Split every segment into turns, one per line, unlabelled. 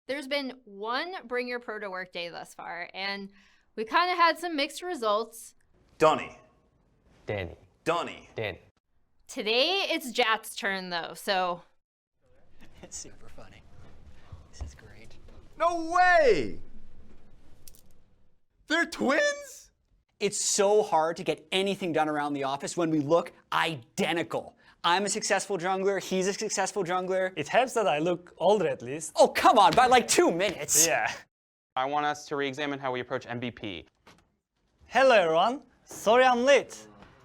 There's been one Bring Your Pro to Work day thus far, and we kind of had some mixed results.
Donnie.
Danny.
Donnie.
Danny.
Today, it's Jat's turn, though, so...
It's super funny. This is great.
No way! They're twins?
It's so hard to get anything done around the office when we look identical. I'm a successful jungler, he's a successful jungler.
It helps that I look older at least.
Oh, come on, by like 2 minutes.
Yeah.
I want us to re-examine how we approach MVP.
Hello everyone. Sorry I'm late.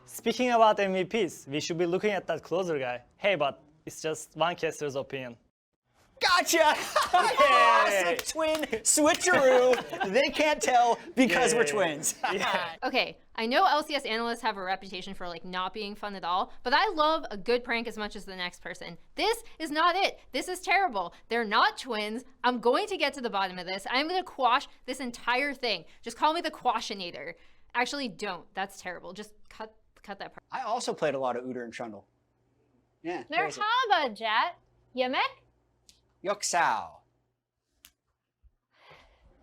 Speaking about MVPs, we should be looking at that closer guy. Hey, but it's just one caster's opinion.
Gotcha! Classic twin switcheroo. They can't tell because we're twins.
Okay, I know LCS analysts have a reputation for like not being fun at all, but I love a good prank as much as the next person. This is not it. This is terrible. They're not twins. I'm going to get to the bottom of this. I'm going to quash this entire thing. Just call me the quashinator. Actually, don't. That's terrible. Just cut that part.
I also played a lot of Udyr and Trundle. Yeah.
Merhaba, Jat. Yemek?
Yoksao.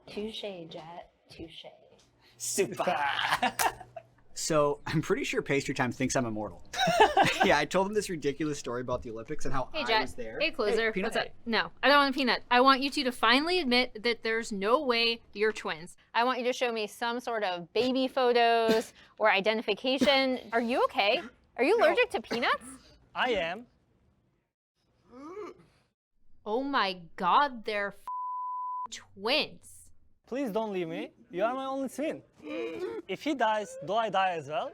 Touche, Jat. Touche.
Super. So I'm pretty sure Pastry Time thinks I'm immortal. Yeah, I told him this ridiculous story about the Olympics and how
Hey,
I
Jet.
was there.
Hey, closer.
Peanut.
What's up? No, I don't want a peanut. I want you two to finally admit that there's no way you're twins. I want you to show me some sort of baby photos or identification. Are you okay? Are you allergic to peanuts?
I am.
Oh my God, they're twins.
Please don't leave me. You are my only twin. If he dies, do I die as well?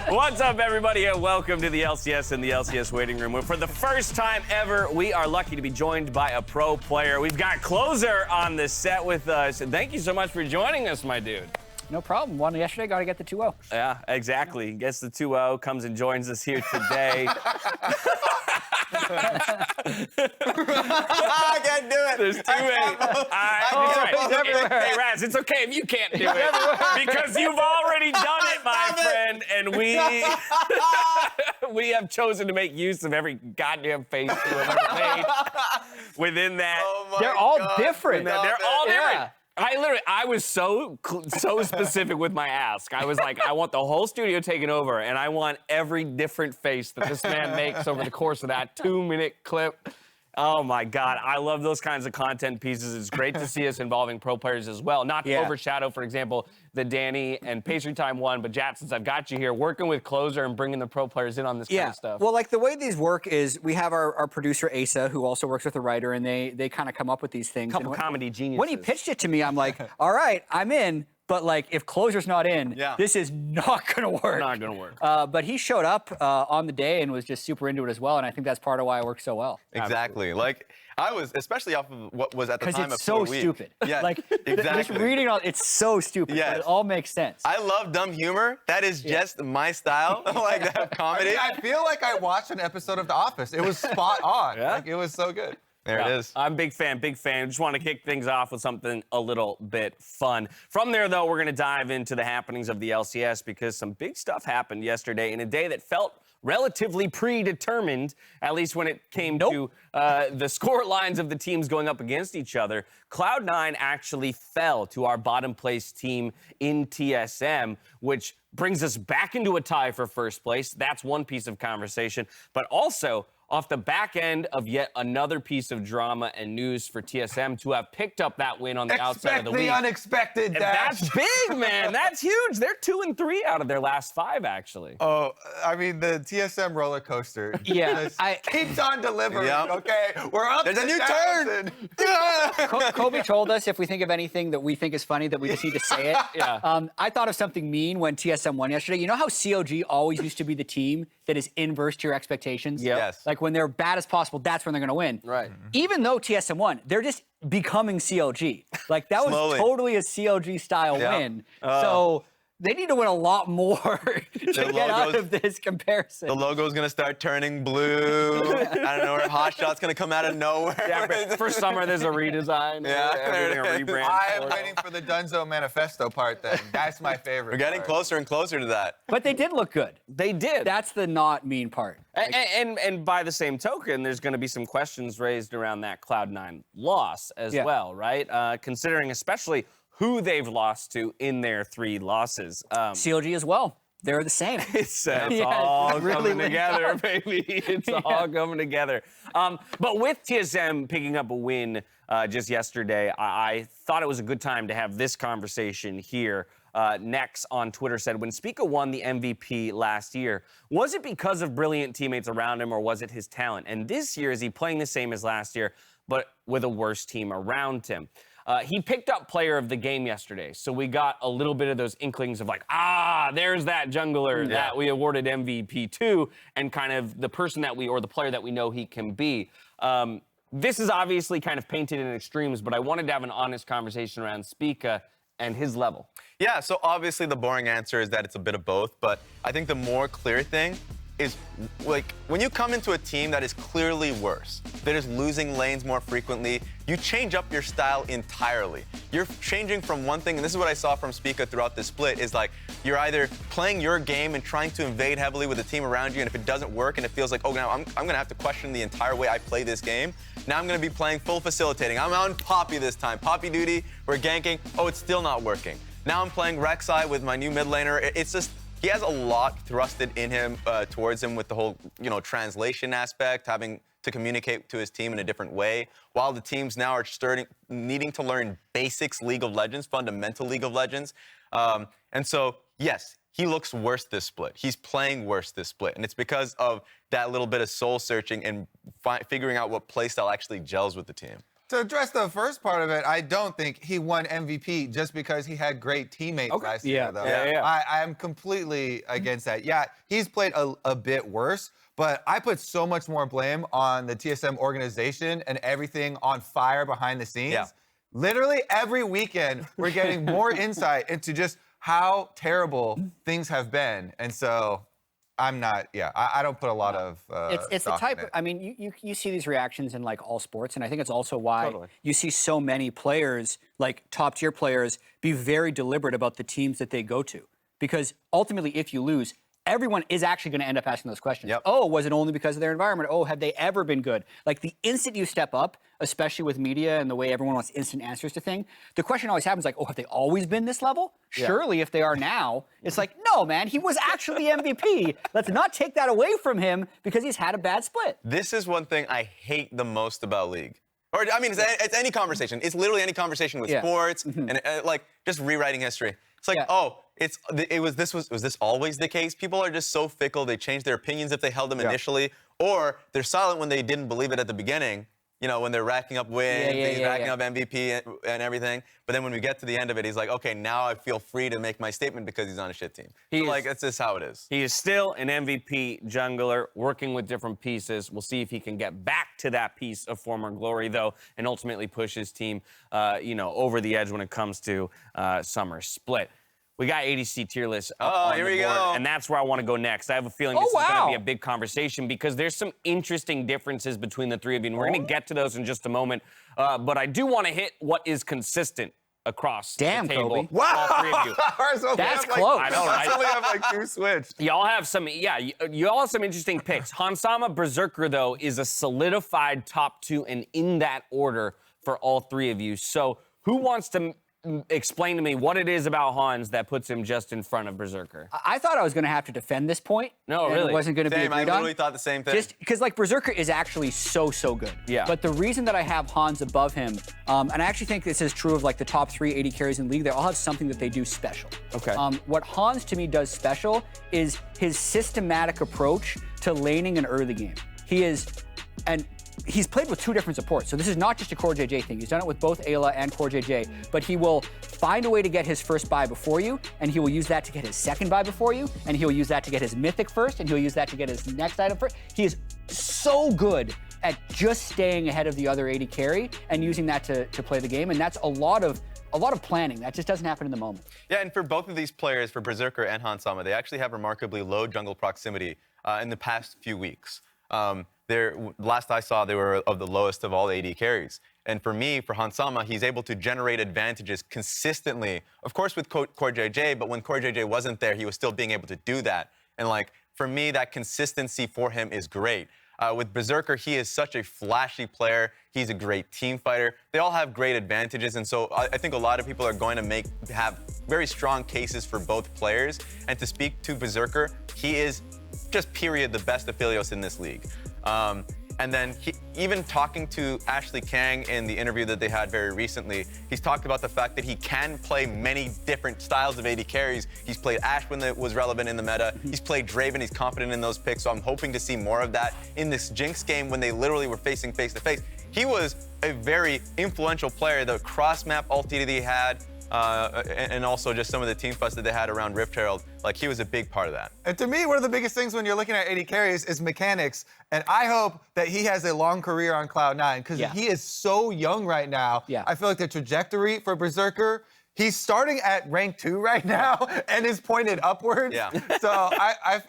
What's up, everybody, and welcome to the LCS and the LCS waiting room, where for the first time ever, we are lucky to be joined by a pro player. We've got Closer on the set with us. And thank you so much for joining us, my dude.
No problem. Won yesterday, got to get the 2-0.
Yeah, exactly. Gets the 2-0, comes and joins us here today.
I can't do it.
There's too many. Hey, Raz, it's okay if you can't do it because you've already done it, my friend, and we have chosen to make use of every goddamn face you have ever made within that.
Oh
They're all different.
They're all different. I was so specific with my ask. I was like, I want the whole studio taken over, and I want every different face that this man makes over the course of that 2-minute clip. Oh my God, I love those kinds of content pieces. It's great to see us involving pro players as well. Not to overshadow, for example, the Danny and Pastry Time one, but Jat, since I've got you here, working with Closer and bringing the pro players in on this kind of stuff.
Well, like the way these work is we have our producer Asa, who also works with a writer, and they kind of come up with these things.
Couple comedy geniuses.
When he pitched it to me, I'm like, all right, I'm in. But like, if Closer's not in, this is not gonna work.
Not gonna work.
But he showed up on the day and was just super into it as well, and I think that's part of why it worked so well.
Exactly. Like, I was, especially off of what was at the time
Because
a
it's so
week.
stupid.
Yeah,
like,
exactly.
just reading all, it's so stupid, but it all makes sense.
I love dumb humor. That is just my style, like that comedy.
I feel like I watched an episode of The Office. It was spot on.
Yeah.
Like, it was so good.
There it is.
I'm a big fan. Just want to kick things off with something a little bit fun. From there, though, we're going to dive into the happenings of the LCS because some big stuff happened yesterday in a day that felt relatively predetermined, at least when it came to the score lines of the teams going up against each other. Cloud9 actually fell to our bottom place team in TSM, which brings us back into a tie for first place. That's one piece of conversation. But also, off the back end of yet another piece of drama and news for TSM to have picked up that win on the outside of the week.
Unexpected,
And that's big, man. That's huge. They're 2-3 out of their last 5, actually.
Oh, I mean, the TSM roller coaster keeps on delivering, okay? We're up
There's
to
a new turn.
Kobe told us if we think of anything that we think is funny, that we just need to say it. I thought of something mean when TSM won yesterday. You know how COG always used to be the team that is inverse to your expectations?
Yes.
Like when they're bad as possible, that's when they're going to win.
Right.
Even though TSM won, they're just becoming COG. Like that was totally a COG style win. So they need to win a lot more to get out of this comparison.
The logo's gonna start turning blue. I don't know where Hot Shot's gonna come out of nowhere.
Yeah, but for summer there's a redesign.
Yeah.
Everything a rebrand.
I am waiting for the Dunzo manifesto part then. That's my favorite.
We're getting
part.
closer and closer to that.
But they did look good.
They did.
That's the not mean part.
And by the same token, there's going to be some questions raised around that Cloud9 loss as well, right? Considering especially who they've lost to in their 3 losses.
COG as well. They're the same.
It's all
really
coming together, baby. It's all coming together. But with TSM picking up a win just yesterday, I thought it was a good time to have this conversation here. Nex on Twitter said, when Spica won the MVP last year, was it because of brilliant teammates around him or was it his talent? And this year, is he playing the same as last year, but with a worse team around him? He picked up player of the game yesterday, so we got a little bit of those inklings of like, there's that jungler that we awarded MVP to, and kind of the person that or the player that we know he can be. This is obviously kind of painted in extremes, but I wanted to have an honest conversation around Spica and his level.
Yeah, so obviously the boring answer is that it's a bit of both, but I think the more clear thing is, like, when you come into a team that is clearly worse, that is losing lanes more frequently, you change up your style entirely. You're changing from one thing, and this is what I saw from Spica throughout this split, is like, you're either playing your game and trying to invade heavily with the team around you, and if it doesn't work and it feels like, oh, now I'm gonna have to question the entire way I play this game, now I'm gonna be playing full facilitating. I'm on Poppy this time. Poppy duty, we're ganking, oh, it's still not working. Now I'm playing Rek'Sai with my new mid laner. It's just, he has a lot thrusted in him, towards him with the whole, translation aspect, having to communicate to his team in a different way, while the teams now are needing to learn basics League of Legends, fundamental League of Legends. And so, yes, he looks worse this split. He's playing worse this split, and it's because of that little bit of soul searching and figuring out what playstyle actually gels with the team.
To address the first part of it, I don't think he won MVP just because he had great teammates last year, though. I am completely against that. Yeah, he's played a bit worse, but I put so much more blame on the TSM organization and everything on fire behind the scenes.
Yeah.
Literally every weekend, we're getting more insight into just how terrible things have been. And so I'm not, I don't put a lot of
it's the
stock
type
in it.
I mean, you see these reactions in like all sports, and I think it's also why you see so many players, like top tier players, be very deliberate about the teams that they go to. Because ultimately, if you lose, everyone is actually going to end up asking those questions. Oh, was it only because of their environment? Oh, have they ever been good? Like the instant you step up, especially with media and the way everyone wants instant answers to things, the question always happens like, oh, have they always been this level? Surely if they are now, it's like, no, man, he was actually MVP. Let's not take that away from him because he's had a bad split.
This is one thing I hate the most about League. Or, I mean, it's any conversation. It's literally any conversation with sports and like just rewriting history. It's like, was this always the case? People are just so fickle. They change their opinions if they held them initially, or they're silent when they didn't believe it at the beginning. When they're racking up wins, racking up MVP and everything. But then when we get to the end of it, he's like, okay, now I feel free to make my statement because he's on a shit team. That's just how it is.
He is still an MVP jungler, working with different pieces. We'll see if he can get back to that piece of former glory, though, and ultimately push his team, over the edge when it comes to summer split. We got ADC tier list up on
here
the
we
board,
go.
and that's where I want to go next. I have a feeling this is going to be a big conversation because there's some interesting differences between the three of you, and we're going to get to those in just a moment. But I do want to hit what is consistent across the table.
Kobe.
All three of you.
That's close.
I know, right?
I only have like 2 switched.
Y'all have some, you all have some interesting picks. Hansama Berserker, though, is a solidified top 2 and in that order for all three of you. So who wants to explain to me what it is about Hans that puts him just in front of Berserker?
I thought I was going to have to defend this point.
No,
and
really?
It wasn't going to be agreed on.
I literally thought the same thing.
Just because, like, Berserker is actually so good.
Yeah.
But the reason that I have Hans above him, and I actually think this is true of, like, the top 3 AD carries in the league, they all have something that they do special.
Okay.
What Hans, to me, does special is his systematic approach to laning an early game. He's played with 2 different supports, so this is not just a Core JJ thing. He's done it with both Ayla and Core JJ, but he will find a way to get his first buy before you, and he will use that to get his second buy before you, and he'll use that to get his mythic first, and he'll use that to get his next item first. He is so good at just staying ahead of the other AD carry and using that to play the game, and that's a lot of a lot of planning. That just doesn't happen in the moment.
Yeah, and for both of these players, for Berserker and Hansama, they actually have remarkably low jungle proximity in the past few weeks. Last I saw, they were of the lowest of all AD carries. And for me, for Hansama, he's able to generate advantages consistently. Of course, with Core JJ, but when Core JJ wasn't there, he was still being able to do that. And like, for me, that consistency for him is great. With Berserker, he is such a flashy player. He's a great team fighter. They all have great advantages, and so I think a lot of people are going to have very strong cases for both players. And to speak to Berserker, he is just period the best Aphelios in this league. And then even talking to Ashley Kang in the interview that they had very recently, he's talked about the fact that he can play many different styles of AD carries. He's played Ashe when it was relevant in the meta. He's played Draven. He's confident in those picks. So I'm hoping to see more of that in this Jinx game when they literally were facing face-to-face. He was a very influential player. The cross-map ulti that he had, and also just some of the team fights that they had around Rift Herald, like he was a big part of that.
And to me, one of the biggest things when you're looking at AD carries is mechanics. And I hope that he has a long career on Cloud9 because he is so young right now.
Yeah.
I feel like the trajectory for Berserker, he's starting at rank 2 right now and is pointed upwards.
Yeah.
So I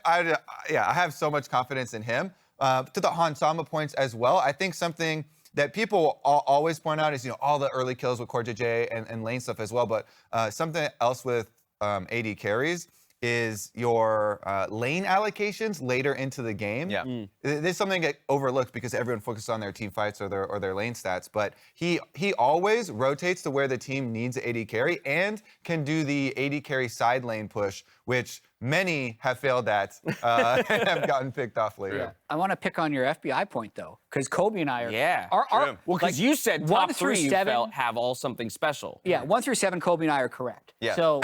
have so much confidence in him. To the Hansama points as well, I think something that people always point out is, all the early kills with Core JJ and lane stuff as well. But something else with AD carries is your lane allocations later into the game.
Yeah.
There's something that overlooked because everyone focuses on their team fights or their lane stats. But he always rotates to where the team needs AD carry and can do the AD carry side lane push, which many have failed at and have gotten picked off later.
Yeah. I want to pick on your FBI point, though, because Kobe and I are...
Well, because you said top 3 you felt have all something special.
Yeah, 1 through 7, Kobe and I are correct.
Yeah.
So...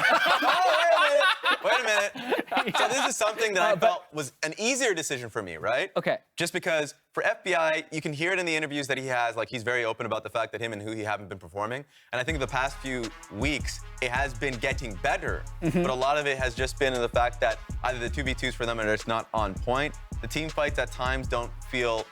Wait a minute. So this is something that I felt was an easier decision for me, right?
Okay.
Just because for FBI, you can hear it in the interviews that he has, like he's very open about the fact that him and huhi haven't been performing. And I think the past few weeks, it has been getting better. But a lot of it has just been in the fact that either the 2v2s for them are just not on point. The team fights at times don't feel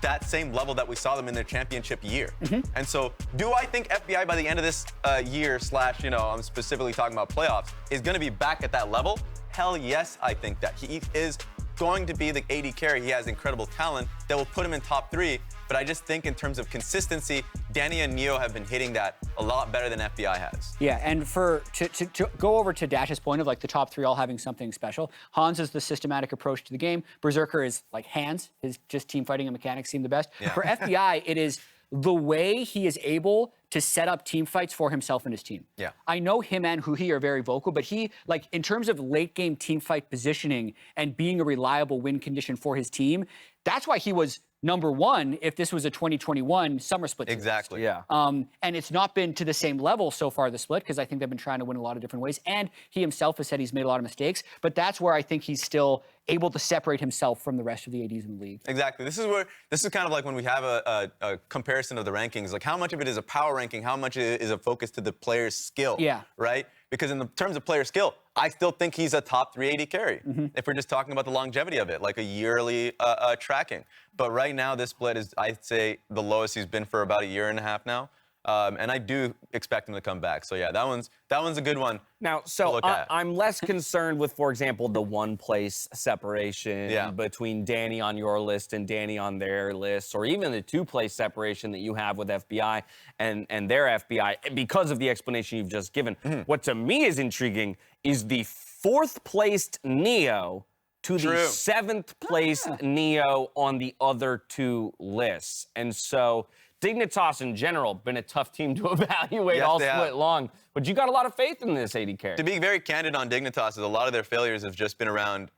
that same level that we saw them in their championship year. And so do I think FBI by the end of this year / I'm specifically talking about playoffs, is going to be back at that level? Hell yes, I think that. He is going to be the AD carry. He has incredible talent that will put him in top 3. But I just think in terms of consistency, Danny and Neo have been hitting that a lot better than FBI has.
Yeah, and to go over to Dash's point of like the top 3 all having something special, Hans is the systematic approach to the game. Berserker is like hands. His just team fighting and mechanics seem the best.
Yeah.
For FBI, it is the way he is able to set up team fights for himself and his team.
Yeah.
I know him and huhi are very vocal, but he, like, in terms of late game team fight positioning and being a reliable win condition for his team, that's why he was #1 if this was a 2021 summer split.
Exactly.
Yeah.
And it's not been to the same level so far, the split, because I think they've been trying to win a lot of different ways. And he himself has said he's made a lot of mistakes, but that's where I think he's still able to separate himself from the rest of the ADs in the league.
Exactly. This is kind of like when we have a comparison of the rankings, like how much of it is a power ranking, how much is a focus to the player's skill.
Yeah.
Right? Because in the terms of player skill, I still think he's a top 3 AD carry. If we're just talking about the longevity of it, like a yearly tracking. But right now, this split is, I'd say, the lowest he's been for about a year and a half now. And I do expect him to come back. So yeah, that one's a good one.
Now, so I'm less concerned with, for example, the 1 place separation between Danny on your list and Danny on their list, or even the 2 place separation that you have with FBI and their FBI, because of the explanation you've just given. What to me is intriguing is the 4th placed Neo to the 7th placed Neo on the other 2 lists. And so Dignitas in general, been a tough team to evaluate all split long. But you got a lot of faith in this AD carry.
To be very candid on Dignitas, a lot of their failures have just been around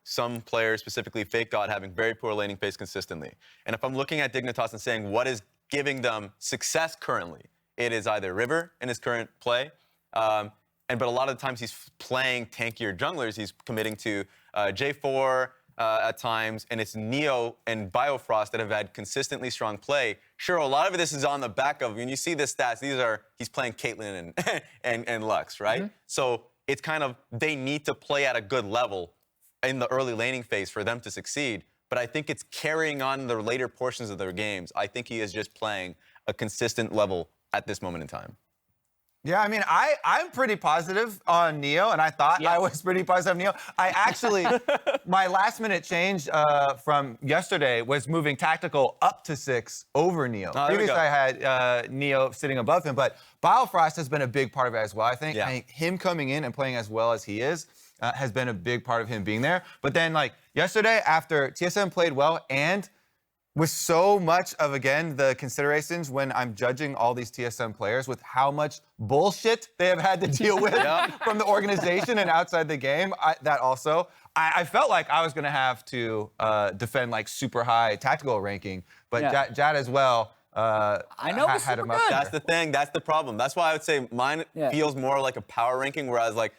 some players, specifically Fake God, having very poor laning pace consistently. And if I'm looking at Dignitas and saying what is giving them success currently, it is either River in his current play, but a lot of the times he's playing tankier junglers. He's committing to J4, at times, and it's Neo and Biofrost that have had consistently strong play. Sure, a lot of this is on the back of, when you see the stats, he's playing Caitlyn and Lux, right? So it's kind of, they need to play at a good level in the early laning phase for them to succeed. But I think it's carrying on the later portions of their games. I think he is just playing a consistent level at this moment in time.
Yeah, I mean, I'm pretty positive on Neo, and I thought I was pretty positive on Neo. I actually, my last-minute change from yesterday was moving Tactical up to 6 over Neo. Previously, I had Neo sitting above him, but Biofrost has been a big part of it as well. I think him coming in and playing as well as he is has been a big part of him being there. But then, like, yesterday, after TSM played well and with so much of, again, the considerations when I'm judging all these TSM players with how much bullshit they have had to deal with from the organization and outside the game, I felt like I was going to have to defend, like, super high tactical ranking. But Jad as well
I know
had him up there.
That's the thing. That's the problem. That's why I would say mine feels more like a power ranking, whereas, like,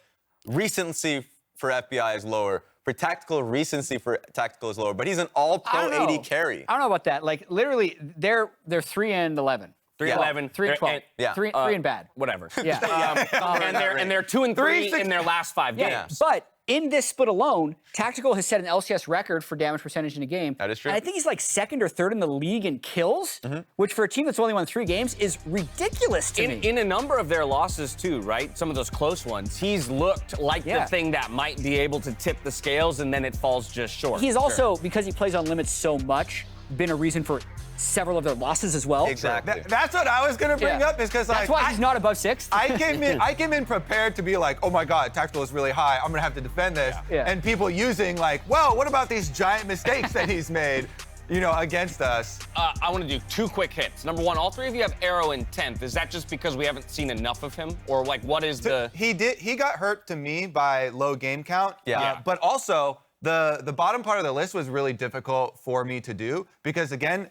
recency for FBI is lower. For tactical, recency for tactical is lower, but he's an all-pro AD carry.
I don't know about that. Like, literally, they're 3 and 11.
3 and 11,
3 and 12.
Yeah.
3 and bad.
Whatever.
Yeah.
And they're 2 and 3 in their last 5 games.
Yeah. But in this split alone, Tactical has set an LCS record for damage percentage in a game.
That is true.
And I think he's like 2nd or 3rd in the league in kills, which for a team that's only won 3 games is ridiculous to me.
In a number of their losses too, right? Some of those close ones, he's looked like the thing that might be able to tip the scales, and then it falls just short.
He's also, because he plays on limits so much, been a reason for several of their losses as well.
Exactly.
That's what I was going to bring up, is because, like,
that's why he's not above 6th.
I came in prepared to be like, oh my God, Tactical is really high. I'm going to have to defend this. And people using, like, well, what about these giant mistakes that he's made, you know, against us?
I want to do 2 quick hits. Number 1, all 3 of you have Arrow in 10th. Is that just because we haven't seen enough of him? Or, like, what is the...
He got hurt to me by low game count. But also, the bottom part of the list was really difficult for me to do because, again,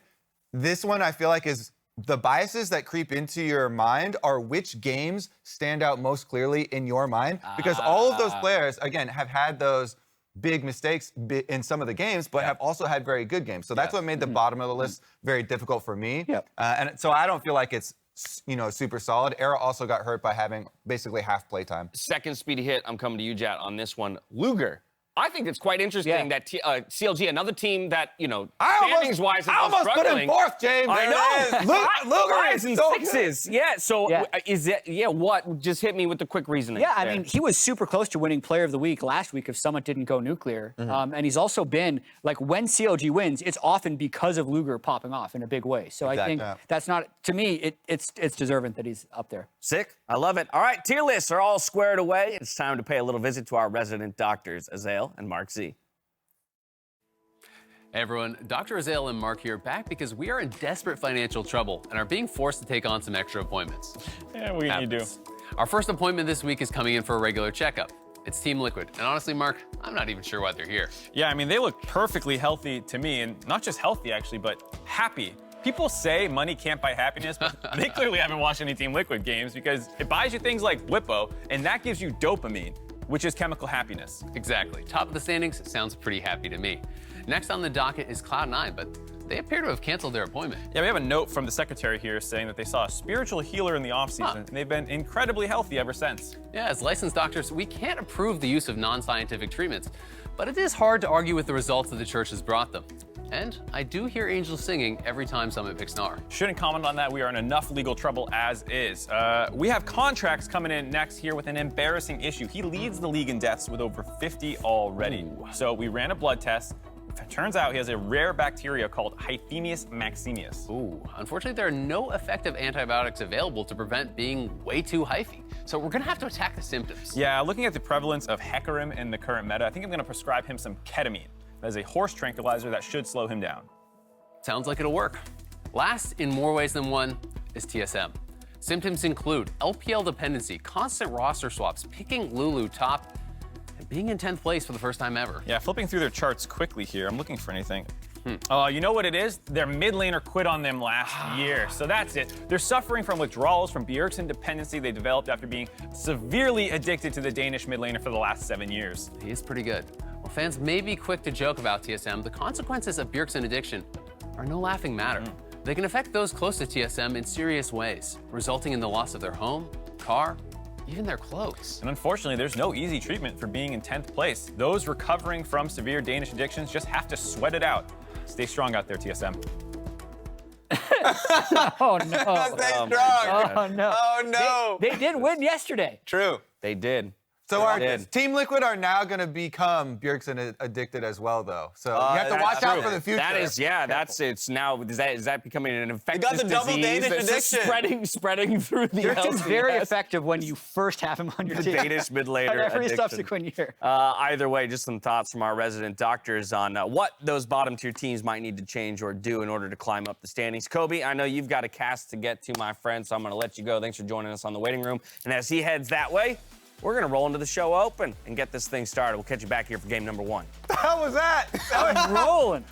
this one I feel like is the biases that creep into your mind are which games stand out most clearly in your mind, because all of those players, again, have had those big mistakes in some of the games, but have also had very good games. So that's what made the bottom of the list very difficult for me. And so I don't feel like it's, you know, super solid. Arrow also got hurt by having basically half playtime.
Second speedy hit, I'm coming to you, Jat, on this one. Luger. I think it's quite interesting that CLG, another team that, you know, standings-wise,
I almost put him 4th, James.
I know.
Luger is
in
so
6s. Yeah, so is it, what? Just hit me with the quick reasoning.
Yeah, I mean, he was super close to winning Player of the Week last week if Summit didn't go nuclear. And he's also been, like, when CLG wins, it's often because of Luger popping off in a big way. So I think that's not, to me, it's deserving that he's up there.
Sick. I love it. All right, tier lists are all squared away. It's time to pay a little visit to our resident doctors, Azael and Mark Z.
Hey everyone, Dr. Azael and Mark here, back because we are in desperate financial trouble and are being forced to take on some extra appointments.
Yeah, what can you do?
Our first appointment this week is coming in for a regular checkup. It's Team Liquid, and honestly, Mark, I'm not even sure why they're here.
Yeah, I mean, they look perfectly healthy to me, and not just healthy actually, but happy. People say money can't buy happiness, but they clearly haven't watched any Team Liquid games because it buys you things like Blippo, and that gives you dopamine, which is chemical happiness.
Exactly. Top of the standings sounds pretty happy to me. Next on the docket is Cloud9, but they appear to have canceled their appointment.
Yeah, we have a note from the secretary here saying that they saw a spiritual healer in the offseason, and they've been incredibly healthy ever since.
Yeah, as licensed doctors, we can't approve the use of non-scientific treatments, but it is hard to argue with the results that the church has brought them. And I do hear angels singing every time Summit picks Gnar.
Shouldn't comment on that. We are in enough legal trouble as is. We have contracts coming in next here with an embarrassing issue. He leads the league in deaths with over 50 already. So we ran a blood test. It turns out he has a rare bacteria called Hyphenius maximus.
Ooh, unfortunately, there are no effective antibiotics available to prevent being way too hyphy. So we're gonna have to attack the symptoms.
Yeah, looking at the prevalence of hecarim in the current meta, I think I'm gonna prescribe him some ketamine. That is a horse tranquilizer that should slow him down.
Sounds like it'll work. Last, in more ways than one, is TSM. Symptoms include LPL dependency, constant roster swaps, picking Lulu top, and being in 10th place for the first time ever.
Yeah, flipping through their charts quickly here, I'm looking for anything. You know what it is? Their mid laner quit on them last year, so that's it. They're suffering from withdrawals from Bjergsen dependency they developed after being severely addicted to the Danish mid laner for the last 7 years.
He is pretty good. While fans may be quick to joke about TSM, the consequences of Bjergsen addiction are no laughing matter. They can affect those close to TSM in serious ways, resulting in the loss of their home, car, even their clothes.
And unfortunately, there's no easy treatment for being in 10th place. Those recovering from severe Danish addictions just have to sweat it out. Stay strong out there, TSM.
Oh, no.
Stay strong.
Oh, no.
Oh, no.
They did win yesterday.
True.
They did.
So our
did.
Team Liquid are now going to become Bjergsen addicted as well, though. So you have to watch out for the future.
That is, it's now, is that becoming an infectious
got the double
disease
Danish
that's
addiction.
spreading through the
Bjergsen's
LCS?
very effective when you first have him on your
The
team.
Danish mid-laner
And every
addiction.
subsequent year.
Either way, just some thoughts from our resident doctors on what those bottom-tier teams might need to change or do in order to climb up the standings. Kobe, I know you've got a cast to get to, my friend, so I'm going to let you go. Thanks for joining us on the waiting room. And as he heads that way, we're going to roll into the show open and get this thing started. We'll catch you back here for game number 1.
What the hell was that?
I'm rolling.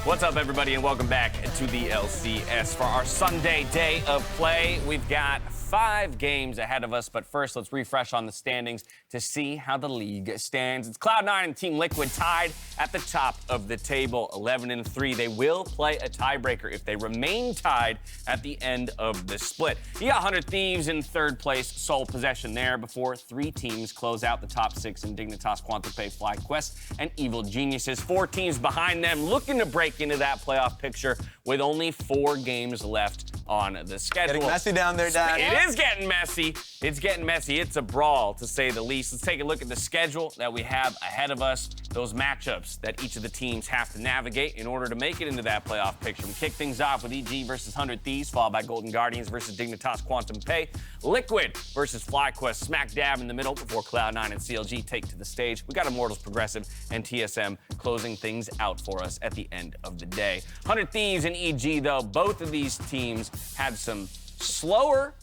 What's up, everybody, and welcome back to the LCS for our Sunday day of play. We've got 5 games ahead of us, but first, let's refresh on the standings to see how the league stands. It's Cloud9 and Team Liquid tied at the top of the table, 11-3. They will play a tiebreaker if they remain tied at the end of the split. You got 100 Thieves in 3rd place, sole possession there before 3 teams close out the top 6 in Dignitas, QuantumPay, FlyQuest, and Evil Geniuses. 4 teams behind them looking to break into that playoff picture with only 4 games left on the schedule.
Getting messy down there, Dan.
It is getting messy. It's getting messy. It's a brawl, to say the least. Let's take a look at the schedule that we have ahead of us, those matchups that each of the teams have to navigate in order to make it into that playoff picture. We kick things off with EG versus 100 Thieves, followed by Golden Guardians versus Dignitas QuantumPay, Liquid versus FlyQuest, smack dab in the middle before Cloud9 and CLG take to the stage. We got Immortals Progressive and TSM closing things out for us at the end of the day. 100 Thieves and EG, though, both of these teams had some slower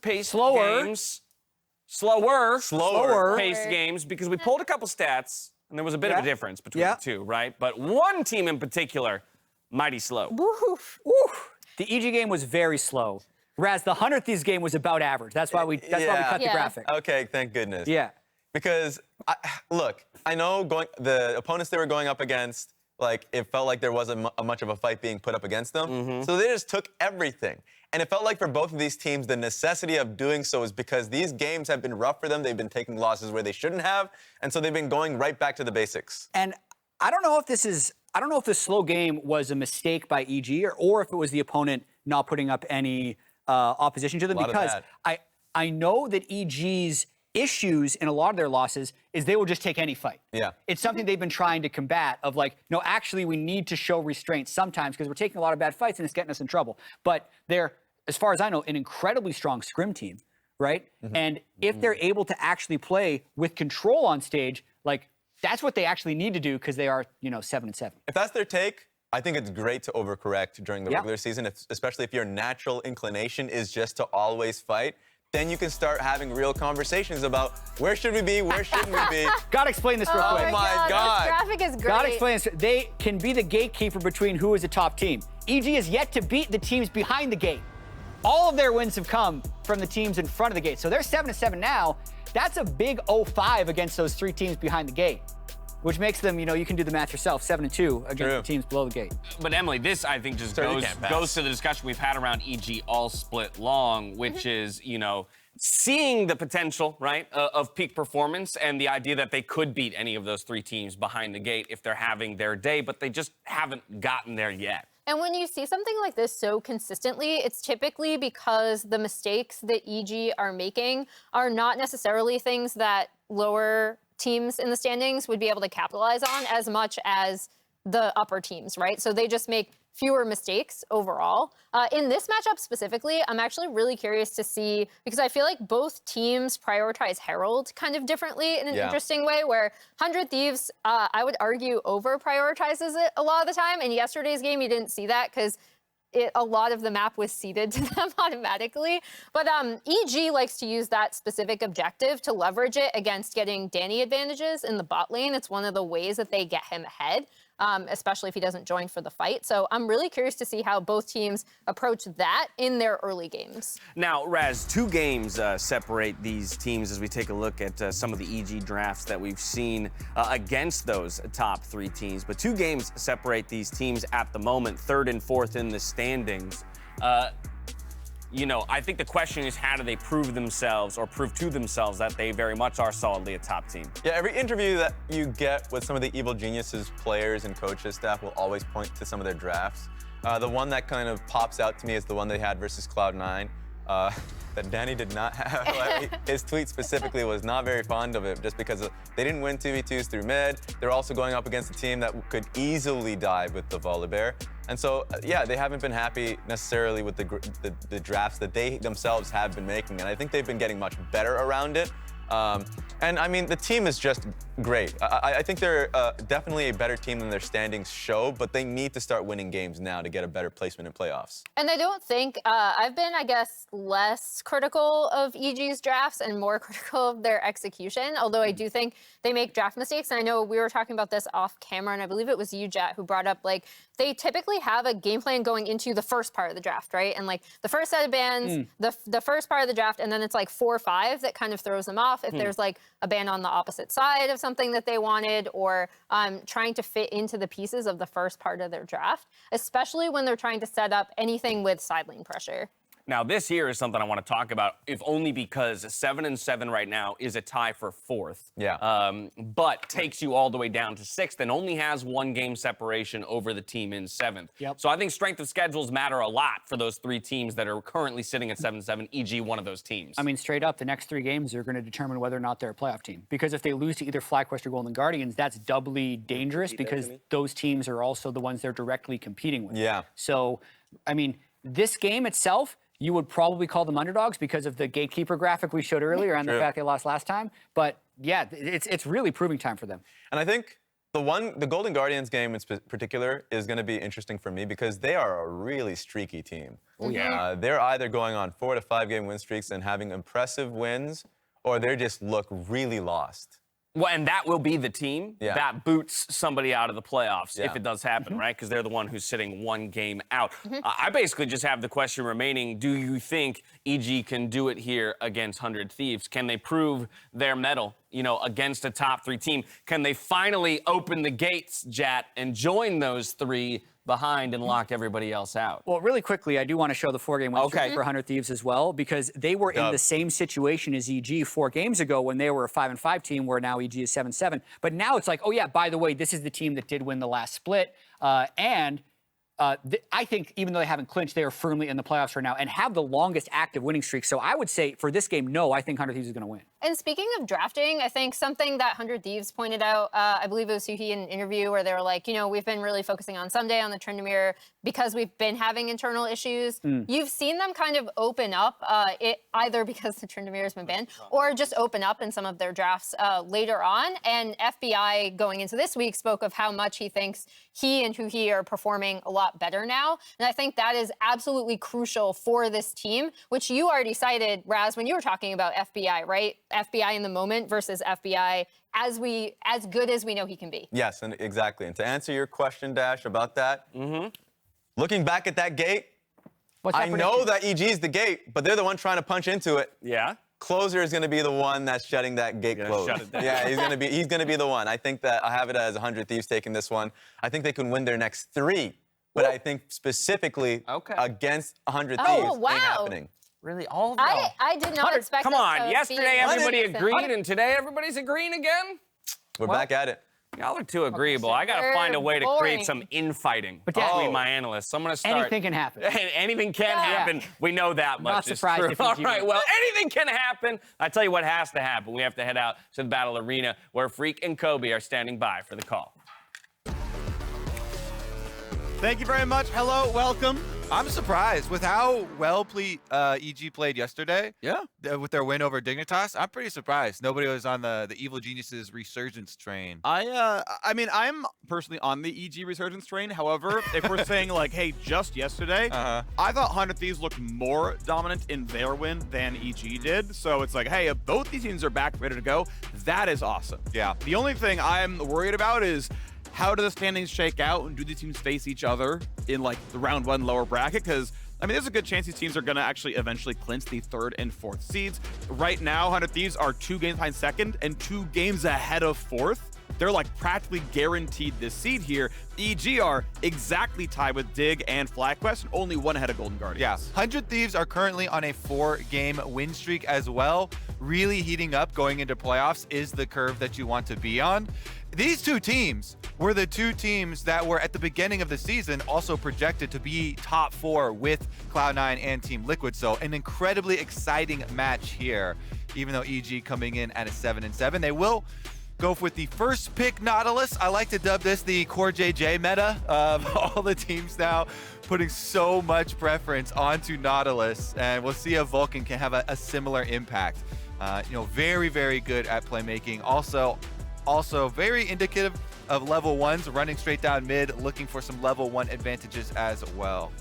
paced games. Slower paced games, because we pulled a couple stats and there was a bit of a difference between the two, right? But one team in particular, mighty slow.
Woof. The EG game was very slow, whereas the 100 Thieves game was about average. That's why we cut the graphic.
Okay, thank goodness.
Yeah.
Because, look, I know the opponents they were going up against, like, it felt like there wasn't much of a fight being put up against them. So they just took everything. And it felt like for both of these teams, the necessity of doing so is because these games have been rough for them. They've been taking losses where they shouldn't have. And so they've been going right back to the basics.
And I don't know if this slow game was a mistake by EG or if it was the opponent not putting up any opposition to them, because I know that EG's issues in a lot of their losses is they will just take any fight.
Yeah.
It's something they've been trying to combat, of like, no, actually we need to show restraint sometimes because we're taking a lot of bad fights and it's getting us in trouble. But they're, as far as I know, an incredibly strong scrim team, right? And if they're able to actually play with control on stage, like, that's what they actually need to do, because they are, 7-7.
If that's their take, I think it's great to overcorrect during the regular season, especially if your natural inclination is just to always fight. Then you can start having real conversations about where should we be, where shouldn't we be.
Gotta explain this real quick.
Oh my God.
This graphic is great.
Gotta explain this. They can be the gatekeeper between who is a top team. EG has yet to beat the teams behind the gate. All of their wins have come from the teams in front of the gate. So they're 7-7 now. That's a big 0-5 against those 3 teams behind the gate, which makes them, you can do the math yourself, 7-2 against the teams below the gate.
But Emily, this, I think, just goes to the discussion we've had around EG all split long, which is, seeing the potential, right, of peak performance and the idea that they could beat any of those 3 teams behind the gate if they're having their day, but they just haven't gotten there yet.
And when you see something like this so consistently, it's typically because the mistakes that EG are making are not necessarily things that lower teams in the standings would be able to capitalize on, as much as the upper teams, right? So they just make fewer mistakes overall. In this matchup specifically, I'm actually really curious to see, because I feel like both teams prioritize Herald kind of differently in an interesting way, where 100 Thieves, I would argue, over-prioritizes it a lot of the time. In yesterday's game, you didn't see that because a lot of the map was ceded to them automatically. But EG likes to use that specific objective to leverage it against getting Danny advantages in the bot lane. It's one of the ways that they get him ahead. Especially if he doesn't join for the fight. So I'm really curious to see how both teams approach that in their early games.
Now, Raz, 2 games separate these teams as we take a look at some of the EG drafts that we've seen against those top 3 teams. But 2 games separate these teams at the moment, 3rd and 4th in the standings. You know, I think the question is, how do they prove themselves or prove to themselves that they very much are solidly a top team?
Yeah, every interview that you get with some of the Evil Geniuses players and coaches staff will always point to some of their drafts. The one that kind of pops out to me is the one they had versus Cloud9. That Danny did not have. His tweet specifically was not very fond of it just because they didn't win 2v2s through mid. They're also going up against a team that could easily dive with the Volibear. And so, yeah, they haven't been happy necessarily with the drafts that they themselves have been making. And I think they've been getting much better around it. And I mean, the team is just great. I think they're definitely a better team than their standings show, but they need to start winning games now to get a better placement in playoffs.
And I don't think, I've been, I guess, less critical of EG's drafts and more critical of their execution, although I do think they make draft mistakes. And I know we were talking about this off camera, and I believe it was you, Jet, who brought up, like, they typically have a game plan going into the first part of the draft, right? And like the first set of bans, the first part of the draft, and then it's like 4 or 5 that kind of throws them off. If there's like a ban on the opposite side of something that they wanted, or trying to fit into the pieces of the first part of their draft, especially when they're trying to set up anything with side lane pressure.
Now, this here is something I want to talk about, if only because 7-7 right now is a tie for 4th.
Yeah.
But takes you all the way down to 6th and only has 1 game separation over the team in 7th.
Yep.
So I think strength of schedules matter a lot for those 3 teams that are currently sitting at 7-7, e.g. one of those teams.
I mean, straight up, the next 3 games are going to determine whether or not they're a playoff team. Because if they lose to either FlyQuest or Golden Guardians, that's doubly dangerous because those teams are also the ones they're directly competing with.
Yeah.
So, I mean, this game itself, you would probably call them underdogs because of the gatekeeper graphic we showed earlier and the fact they lost last time. But yeah, it's really proving time for them.
And I think the Golden Guardians game in particular is going to be interesting for me because they are a really streaky team.
Oh, yeah.
They're either going on 4 to 5 game win streaks and having impressive wins, or they just look really lost.
Well, and that will be the team that boots somebody out of the playoffs if it does happen, right? Because they're the one who's sitting 1 game out. I basically just have the question remaining, do you think EG can do it here against 100 Thieves? Can they prove their mettle, you know, against a top 3 team? Can they finally open the gates, Jat, and join those 3 behind and lock everybody else out?
Well, really quickly, I do want to show the 4-game win streak for 100 Thieves as well, because they were in the same situation as EG 4 games ago when they were a 5-5 team, where now EG is 7-7. But now it's like, oh yeah, by the way, this is the team that did win the last split. I think even though they haven't clinched, they are firmly in the playoffs right now and have the longest active winning streak. So I would say for this game, no, I think 100 Thieves is going to win.
And speaking of drafting, I think something that 100 Thieves pointed out, I believe it was huhi in an interview where they were like, you know, we've been really focusing on Ssumday on the Tryndamere because we've been having internal issues. You've seen them kind of open up, either because the Tryndamere has been banned or just open up in some of their drafts later on. And FBI going into this week spoke of how much he thinks he and huhi are performing a lot better now. And I think that is absolutely crucial for this team, which you already cited, Raz, when you were talking about FBI, right? FBI in the moment versus FBI as good as we know he can be.
Yes, and exactly. And to answer your question, Dash, about that, looking back at that gate, I know that EG is the gate, but they're the one trying to punch into it.
Yeah.
Closer is going to be the one that's shutting that gate closed.
Shut it down.
Yeah, he's going to be the one. I think that I have it as 100 Thieves taking this one. I think they can win their next 3, but I think specifically against 100 Thieves ain't happening.
Really, all of
them? I did not expect.
Come on, yesterday everybody agreed, and today everybody's agreeing again?
We're back at it.
Y'all are too agreeable. I got to find a way to create some infighting between my analysts. So I'm going to start.
Anything can happen.
Anything can happen. We know that much.
Not surprised if
all right, well, anything can happen. I tell you what has to happen. We have to head out to the battle arena where Phreak and Kobe are standing by for the call.
Thank you very much. Hello, welcome.
I'm surprised with how well EG played yesterday.
Yeah.
With their win over Dignitas, I'm pretty surprised. Nobody was on the Evil Geniuses resurgence train.
I mean, I'm personally on the EG resurgence train. However, if we're saying like, hey, just yesterday, I thought 100 Thieves looked more dominant in their win than EG did. So it's like, hey, if both these teams are back ready to go, that is awesome.
Yeah.
The only thing I'm worried about is how do the standings shake out and do the teams face each other in like the round 1 lower bracket? Because I mean, there's a good chance these teams are going to actually eventually clinch the 3rd and 4th seeds. Right now, 100 Thieves are 2 games behind 2nd and 2 games ahead of 4th. They're like practically guaranteed this seed here. EG are exactly tied with Dig and FlyQuest, and only 1 ahead of Golden Guardians.
Yeah, 100 Thieves are currently on a 4-game win streak as well. Really heating up going into playoffs is the curve that you want to be on. These 2 teams were the 2 teams that were at the beginning of the season also projected to be top 4 with Cloud9 and Team Liquid. So an incredibly exciting match here, even though EG coming in at a 7-7. They will go with the first pick Nautilus. I like to dub this the Core JJ meta. All the teams now putting so much preference onto Nautilus, and we'll see if Vulcan can have a similar impact. Very, very good at playmaking. Also very indicative of level 1s, running straight down mid, looking for some level 1 advantages as well.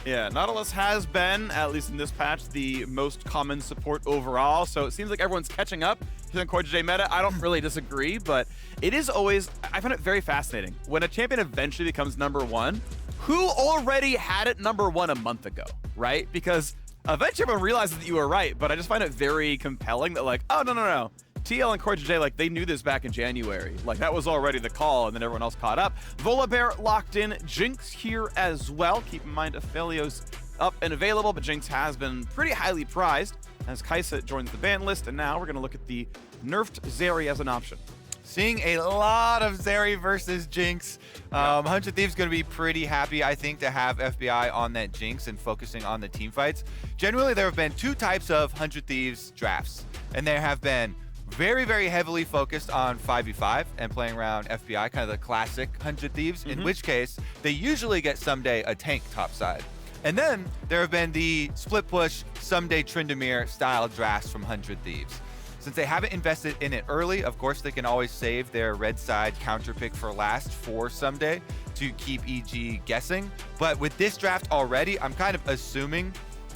Yeah, Nautilus has been, at least in this patch, the most common support overall, so it seems like everyone's catching up to the Core JJ meta. I don't really disagree, but it is always, I find it very fascinating. When a champion eventually becomes #1, who already had it #1 a month ago, right? Because eventually everyone realizes that you were right, but I just find it very compelling that like, oh, no. TL and Core JJ, like, they knew this back in January. Like, that was already the call, and then everyone else caught up. Volibear locked in. Jinx here as well. Keep in mind, Aphelios up and available, but Jinx has been pretty highly prized as Kai'Sa joins the ban list, and now we're going to look at the nerfed Zeri as an option.
Seeing a lot of Zeri versus Jinx. 100 Thieves going to be pretty happy, I think, to have FBI on that Jinx and focusing on the team fights. Generally, there have been 2 types of 100 Thieves drafts, and there have been very, very heavily focused on 5v5 and playing around FBI, kind of the classic 100 Thieves, in which case they usually get Ssumday a tank topside. And then there have been the split push Ssumday Tryndamere style drafts from 100 Thieves. Since they haven't invested in it early, of course, they can always save their red side counter pick for last for Ssumday to keep EG guessing. But with this draft already, I'm kind of assuming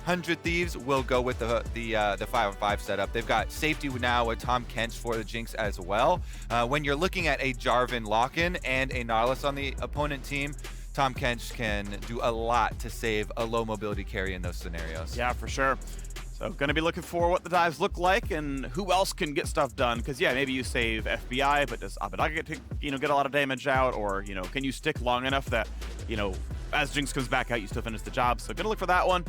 100 Thieves will go with the 5-on-5 setup. They've got safety now with Tahm Kench for the Jinx as well. When you're looking at a Jarvan lock-in and a Nautilus on the opponent team, Tahm Kench can do a lot to save a low mobility carry in those scenarios.
Yeah, for sure. So going to be looking for what the dives look like and who else can get stuff done. Because yeah, maybe you save FBI, but does Abbedagge get a lot of damage out, or can you stick long enough that as Jinx comes back out, you still finish the job. So gonna look for that one.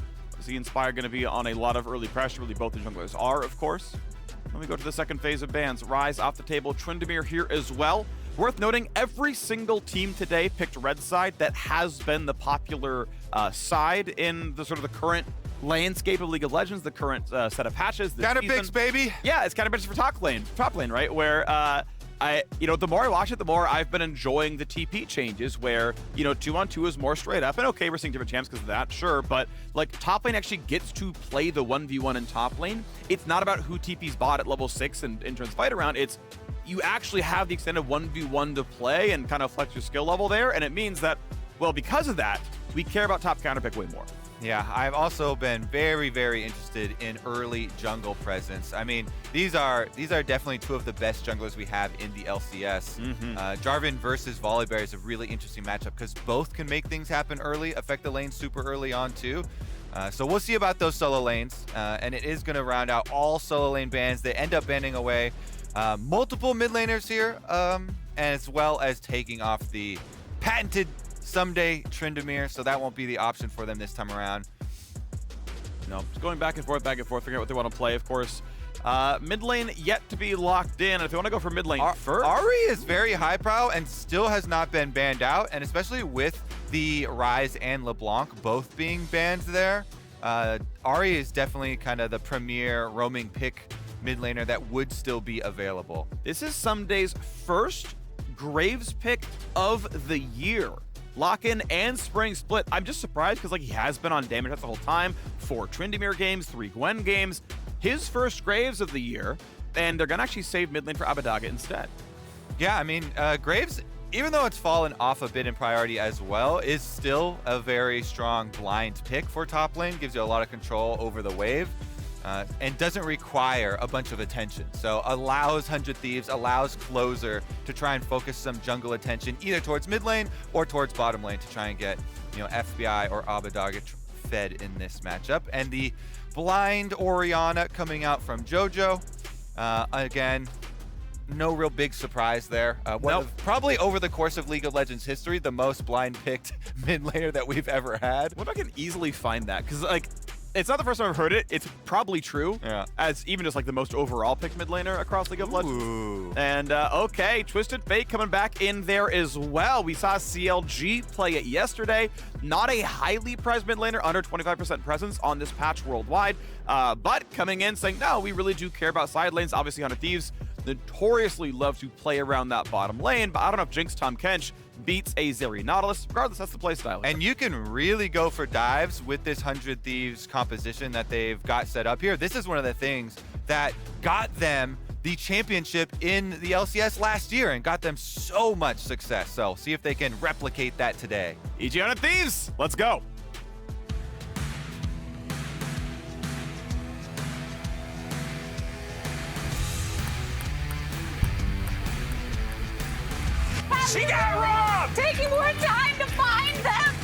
The Inspire going to be on a lot of early pressure. Really, both the junglers are, of course. Let me go to the second phase of bans. Rise off the table. Tryndamere here as well. Worth noting, every single team today picked red side that has been the popular side in the sort of the current landscape of League of Legends, the current set of patches.
Counter picks, baby.
Yeah, it's counter picks for top lane, right? Where the more I watch it, the more I've been enjoying the TP changes where, 2-on-2 is more straight up. And okay, we're seeing different champs because of that, sure. But like top lane actually gets to play the 1v1 in top lane. It's not about who TP's bot at level 6 and turns fight around. It's you actually have the extended 1v1 to play and kind of flex your skill level there. And it means that, well, because of that, we care about top counter pick way more.
Yeah, I've also been very, very interested in early jungle presence. I mean, these are definitely 2 of the best junglers we have in the LCS. Jarvan versus Volibear is a really interesting matchup because both can make things happen early, affect the lane super early on too. So we'll see about those solo lanes, and it is going to round out all solo lane bans. They end up banning away multiple mid laners here, as well as taking off the patented Ssumday Tryndamere, so that won't be the option for them this time around.
No, just going back and forth, figuring out what they want to play, of course. Mid lane yet to be locked in. If they want to go for mid lane first.
Ahri is very high prow and still has not been banned out, and especially with the Ryze and LeBlanc both being banned there, Ahri is definitely kind of the premier roaming pick mid laner that would still be available.
This is Ssumday's first Graves pick of the year. Lock-in and Spring Split. I'm just surprised because like he has been on damage the whole time. 4 Tryndamere games, 3 Gwen games. His first Graves of the year, and they're gonna actually save mid lane for Abbedagge instead.
Yeah, I mean, Graves, even though it's fallen off a bit in priority as well, is still a very strong blind pick for top lane. Gives you a lot of control over the wave. And doesn't require a bunch of attention. So allows 100 Thieves, allows Closer to try and focus some jungle attention either towards mid lane or towards bottom lane to try and get, FBI or Abbedagge fed in this matchup. And the blind Orianna coming out from JoJo. Again, no real big surprise there. Probably over the course of League of Legends history, the most blind picked mid laner that we've ever had.
What if I can easily find that? Because like, it's not the first time I've heard it. It's probably true.
Yeah.
As even just like the most overall picked mid laner across League of Legends.
Ooh.
And okay, Twisted Fate coming back in there as well. We saw CLG play it yesterday. Not a highly prized mid laner, under 25% presence on this patch worldwide. But coming in saying, no, we really do care about side lanes. Obviously, 100 Thieves notoriously love to play around that bottom lane. But I don't know if Jinx Tahm Kench beats a Zeri Nautilus. Regardless, that's the play style.
And you can really go for dives with this 100 Thieves composition that they've got set up here. This is one of the things that got them the championship in the LCS last year and got them so much success. So see if they can replicate that today.
EG 100 Thieves, let's go.
She got robbed!
Taking more time to find them.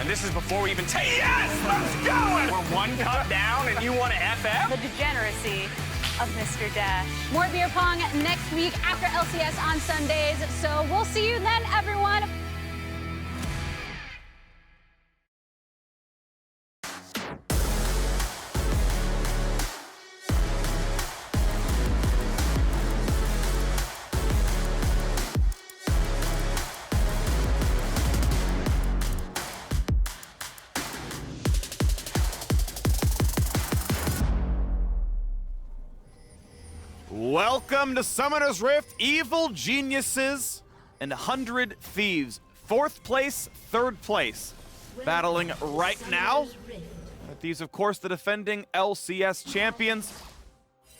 And this is before we even take. Yes, let's go! We're 1 cup down and you want to FF?
The degeneracy of Mr. Dash. More beer pong next week after LCS on Sundays. So we'll see you then, everyone.
Welcome to Summoner's Rift, Evil Geniuses and 100 Thieves. 4th place, 3rd place. Battling right now. Thieves, of course, the defending LCS champions.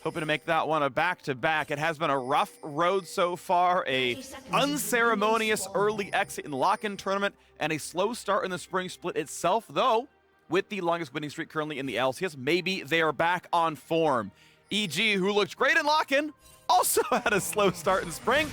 Hoping to make that one a back-to-back. It has been a rough road so far. A unceremonious early exit in the lock-in tournament and a slow start in the Spring Split itself, though, with the longest winning streak currently in the LCS, maybe they are back on form. EG, who looked great in lock-in, also had a slow start in Spring,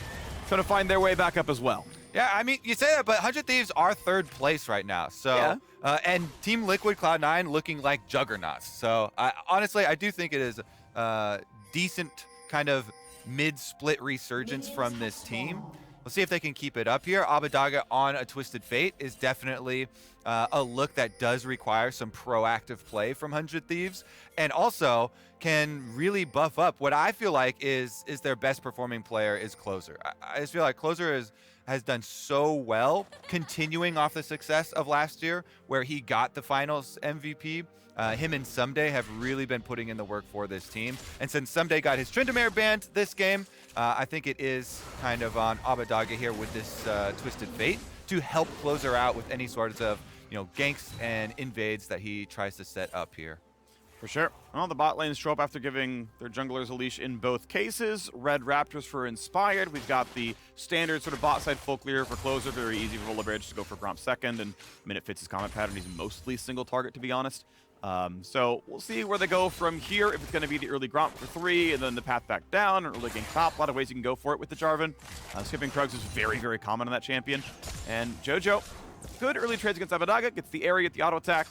trying to find their way back up as well.
Yeah, I mean, you say that, but 100 Thieves are 3rd place right now. So,
yeah.
And Team Liquid Cloud9 looking like juggernauts. So, honestly, I do think it is a decent kind of mid-split resurgence from this team. We'll see if they can keep it up here. Abbedagge on a Twisted Fate is definitely a look that does require some proactive play from 100 Thieves, and also can really buff up what I feel like is their best performing player is Closer. I just feel like Closer has done so well, continuing off the success of last year, where he got the finals MVP. Him and Ssumday have really been putting in the work for this team. And since Ssumday got his Tryndamere banned this game, I think it is kind of on Abbedagge here with this Twisted Fate to help Closer out with any sorts of, ganks and invades that he tries to set up here.
For sure. Well, the bot lanes show up after giving their junglers a leash in both cases. Red Raptors for Inspired. We've got the standard sort of bot side full clear for Closer. Very easy for Volibear just to go for Gromp second. And I mean, it fits his comment pattern. He's mostly single target, to be honest. So we'll see where they go from here. If it's going to be the early Gromp for 3 and then the path back down or early gank top. A lot of ways you can go for it with the Jarvan. Skipping Krugs is very, very common on that champion. And JoJo, good early trades against Abbedagge. Gets the area, the auto attack.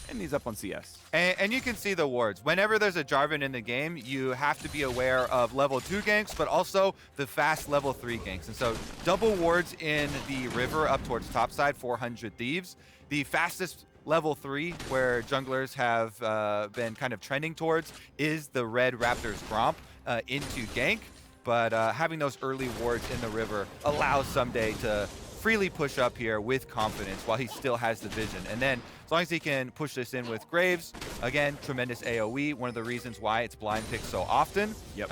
And he's up on CS.
And you can see the wards. Whenever there's a Jarvan in the game, you have to be aware of level 2 ganks, but also the fast level 3 ganks. And so double wards in the river up towards topside, 400 Thieves. The fastest level 3 where junglers have been kind of trending towards is the Red Raptors Gromp into gank. But having those early wards in the river allows Ssumday to freely push up here with confidence while he still has the vision. And then as long as he can push this in with Graves, again, tremendous AoE, one of the reasons why it's blind picked so often.
Yep.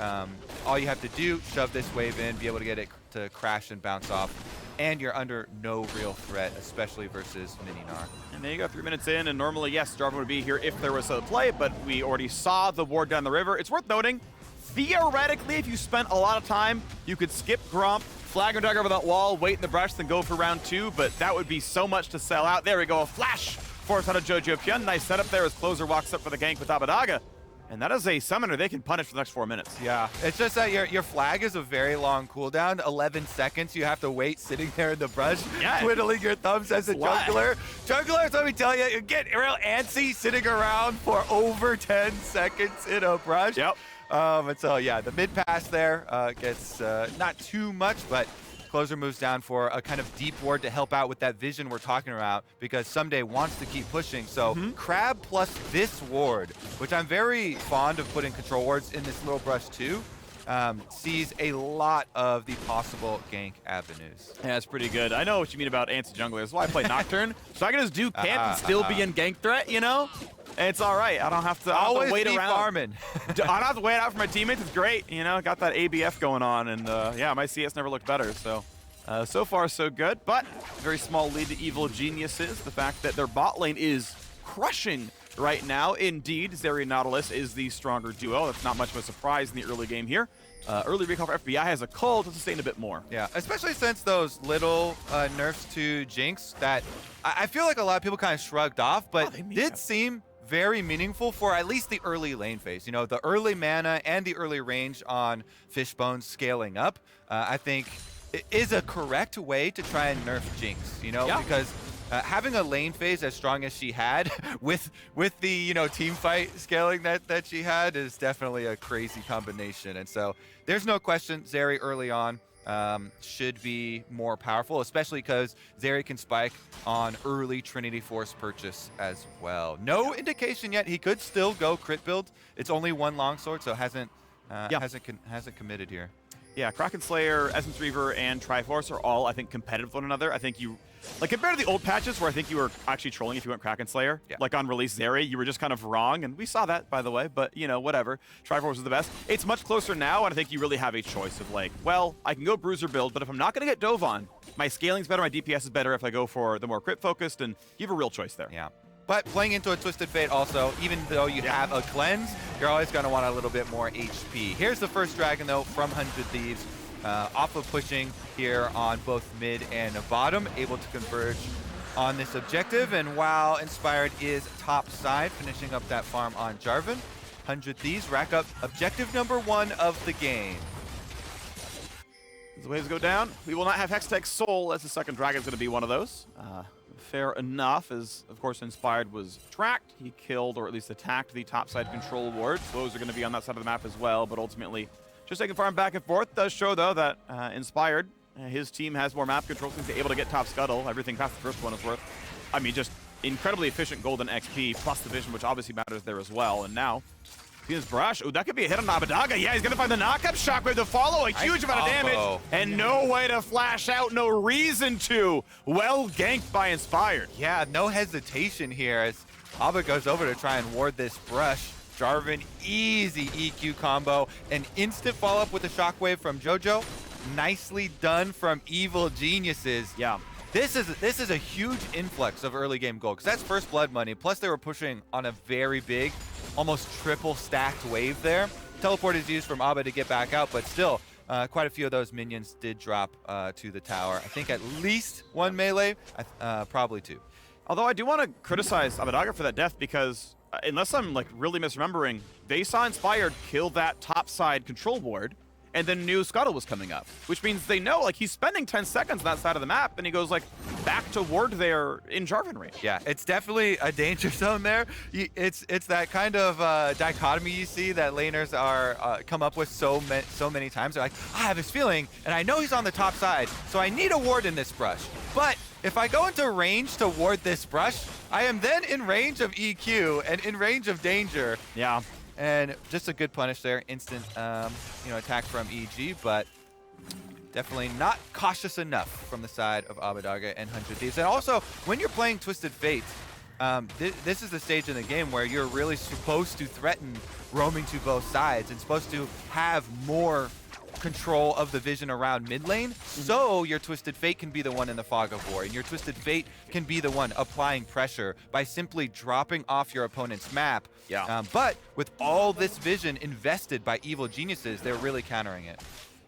All you have to do, shove this wave in, be able to get it to crash and bounce off and you're under no real threat, especially versus mini Gnar.
And there you go, 3 minutes in, and normally, yes, Jarvan would be here if there was a play, but we already saw the ward down the river. It's worth noting, theoretically, if you spent a lot of time, you could skip Gromp, flag and dagger over that wall, wait in the brush, then go for round 2, but that would be so much to sell out. There we go, a flash force out of jojopyun. Nice setup there as Closer walks up for the gank with Abbedagge. And that is a summoner they can punish for the next 4 minutes.
Yeah, it's just that your flag is a very long cooldown, 11 seconds. You have to wait sitting there in the brush, twiddling your thumbs as a jungler. Junglers, let me tell you, you get real antsy sitting around for over 10 seconds in a brush.
Yep.
And so, yeah, the mid pass there gets not too much, but Closer moves down for a kind of deep ward to help out with that vision we're talking about, because Ssumday wants to keep pushing. So Crab plus this ward, which I'm very fond of putting control wards in this little brush too, sees a lot of the possible gank avenues.
Yeah, that's pretty good. I know what you mean about antsy junglers. That's why I play Nocturne. So I can just do camp and still be in gank threat, you know? And it's all right. I don't have to,
always
wait
be
around.
farming.
I don't have to wait out for my teammates. It's great. You know, got that ABF going on. And yeah, my CS never looked better. So, so far so good. But very small lead to Evil Geniuses. The fact that their bot lane is crushing right now. Indeed, Zeri and Nautilus is the stronger duo. That's not much of a surprise in the early game here. Early recall for FBI has a call to sustain a bit more.
Yeah, especially since those little nerfs to Jinx that I feel like a lot of people kind of shrugged off, but did seem very meaningful for at least the early lane phase. You know, the early mana and the early range on Fishbone scaling up, I think it is a correct way to try and nerf Jinx, you know, because having a lane phase as strong as she had with the, you know, team fight scaling that she had is definitely a crazy combination. And so there's no question Zeri early on should be more powerful, especially because Zeri can spike on early Trinity Force purchase as well. No indication yet. He could still go crit build. It's only one longsword, so hasn't committed here.
Yeah, Kraken Slayer, Essence Reaver, and Triforce are all, I think, competitive with one another. I think you, like, compared to the old patches where I think you were actually trolling if you went Kraken Slayer, like on release Zeri, you were just kind of wrong, and we saw that, by the way, but, you know, whatever. Triforce is the best. It's much closer now, and I think you really have a choice of, like, well, I can go Bruiser build, but if I'm not going to get Dove on, my scaling's better, my DPS is better if I go for the more crit-focused, and you have a real choice there.
Yeah. But playing into a Twisted Fate also, even though you have a cleanse, you're always going to want a little bit more HP. Here's the first dragon, though, from 100 Thieves. Off of pushing here on both mid and bottom, able to converge on this objective. And while Inspired is top side, finishing up that farm on Jarvan, 100 Thieves rack up objective number 1 of the game.
As the waves go down, we will not have Hextech Soul, as the second dragon is going to be one of those. Fair enough, as of course Inspired was tracked. He killed, or at least attacked, the topside control wards. Those are going to be on that side of the map as well, but ultimately just taking farm back and forth. Does show, though, that Inspired, his team has more map control, seems to be able to get top scuttle. Everything past the first one is worth, I mean, just incredibly efficient golden XP, plus the vision, which obviously matters there as well. And now, his brush. Ooh, that could be a hit on Abbedagge. Yeah, he's going to find the knockup shockwave to follow. A huge amount of damage. And no way to flash out. No reason to. Well ganked by Inspired.
Yeah, no hesitation here as Abba goes over to try and ward this brush. Jarvan, easy EQ combo. An instant follow-up with a shockwave from Jojo. Nicely done from Evil Geniuses.
Yeah.
This is a huge influx of early game gold, because that's first blood money. Plus they were pushing on a very big, almost triple stacked wave there. Teleport is used from Abba to get back out, but still, quite a few of those minions did drop to the tower. I think at least one melee, probably 2.
Although I do want to criticize Abbedagge for that death, because unless I'm like really misremembering, they saw Inspired kill that topside control ward, and then knew Scuttle was coming up, which means they know, like, he's spending 10 seconds on that side of the map, and he goes, like, back to ward there in Jarvan range.
Yeah, it's definitely a danger zone there. It's that kind of dichotomy you see that laners are come up with so many times. They're like, I have this feeling, and I know he's on the top side, so I need a ward in this brush. But if I go into range to ward this brush, I am then in range of EQ and in range of danger.
Yeah.
And just a good punish there, instant attack from EG, but definitely not cautious enough from the side of Abbedagge and 100 Thieves. And also, when you're playing Twisted Fate, this is the stage in the game where you're really supposed to threaten roaming to both sides and supposed to have more
control of the vision around mid lane, so your Twisted Fate can be the one in the Fog of War, and your Twisted Fate can be the one applying pressure by simply dropping off your opponent's map.
Yeah.
But with all this vision invested by evil geniuses, they're really countering it.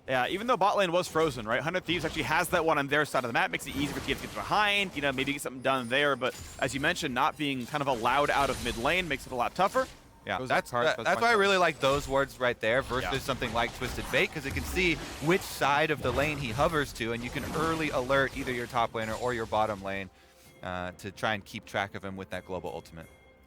Yeah, even though bot lane was frozen, right? 100 Thieves actually has that one on their side of the map, makes it easy for TF to get behind, you know, maybe get something done there. But as you mentioned, not being kind of allowed out of mid lane makes it a lot tougher.
Yeah, that's why I really like those words right there versus
Yeah.
something like Twisted Fate, because it can see which side of the lane he hovers to, and you can early alert either your top laner or your bottom lane to try and keep track of him with that global ultimate.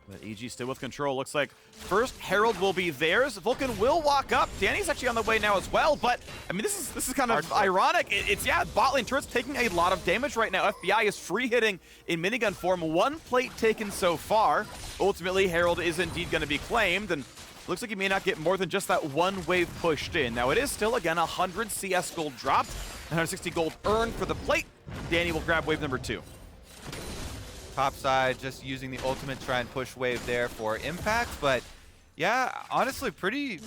But EG still with control. Looks like first Herald will be theirs. Vulcan will walk up. Danny's actually on the way now as well. But I mean, this is kind of ironic. It's bot lane turret's taking a lot of damage right now. FBI is free hitting in minigun form. 1 plate taken so far. Ultimately, Herald is indeed going to be claimed, and looks like he may not get more than just that 1 wave pushed in. Now it is still again 100 CS gold dropped, 160 gold earned for the plate. Danny will grab wave number 2.
Top side, just using the ultimate, try and push wave there for impact. But yeah, honestly, pretty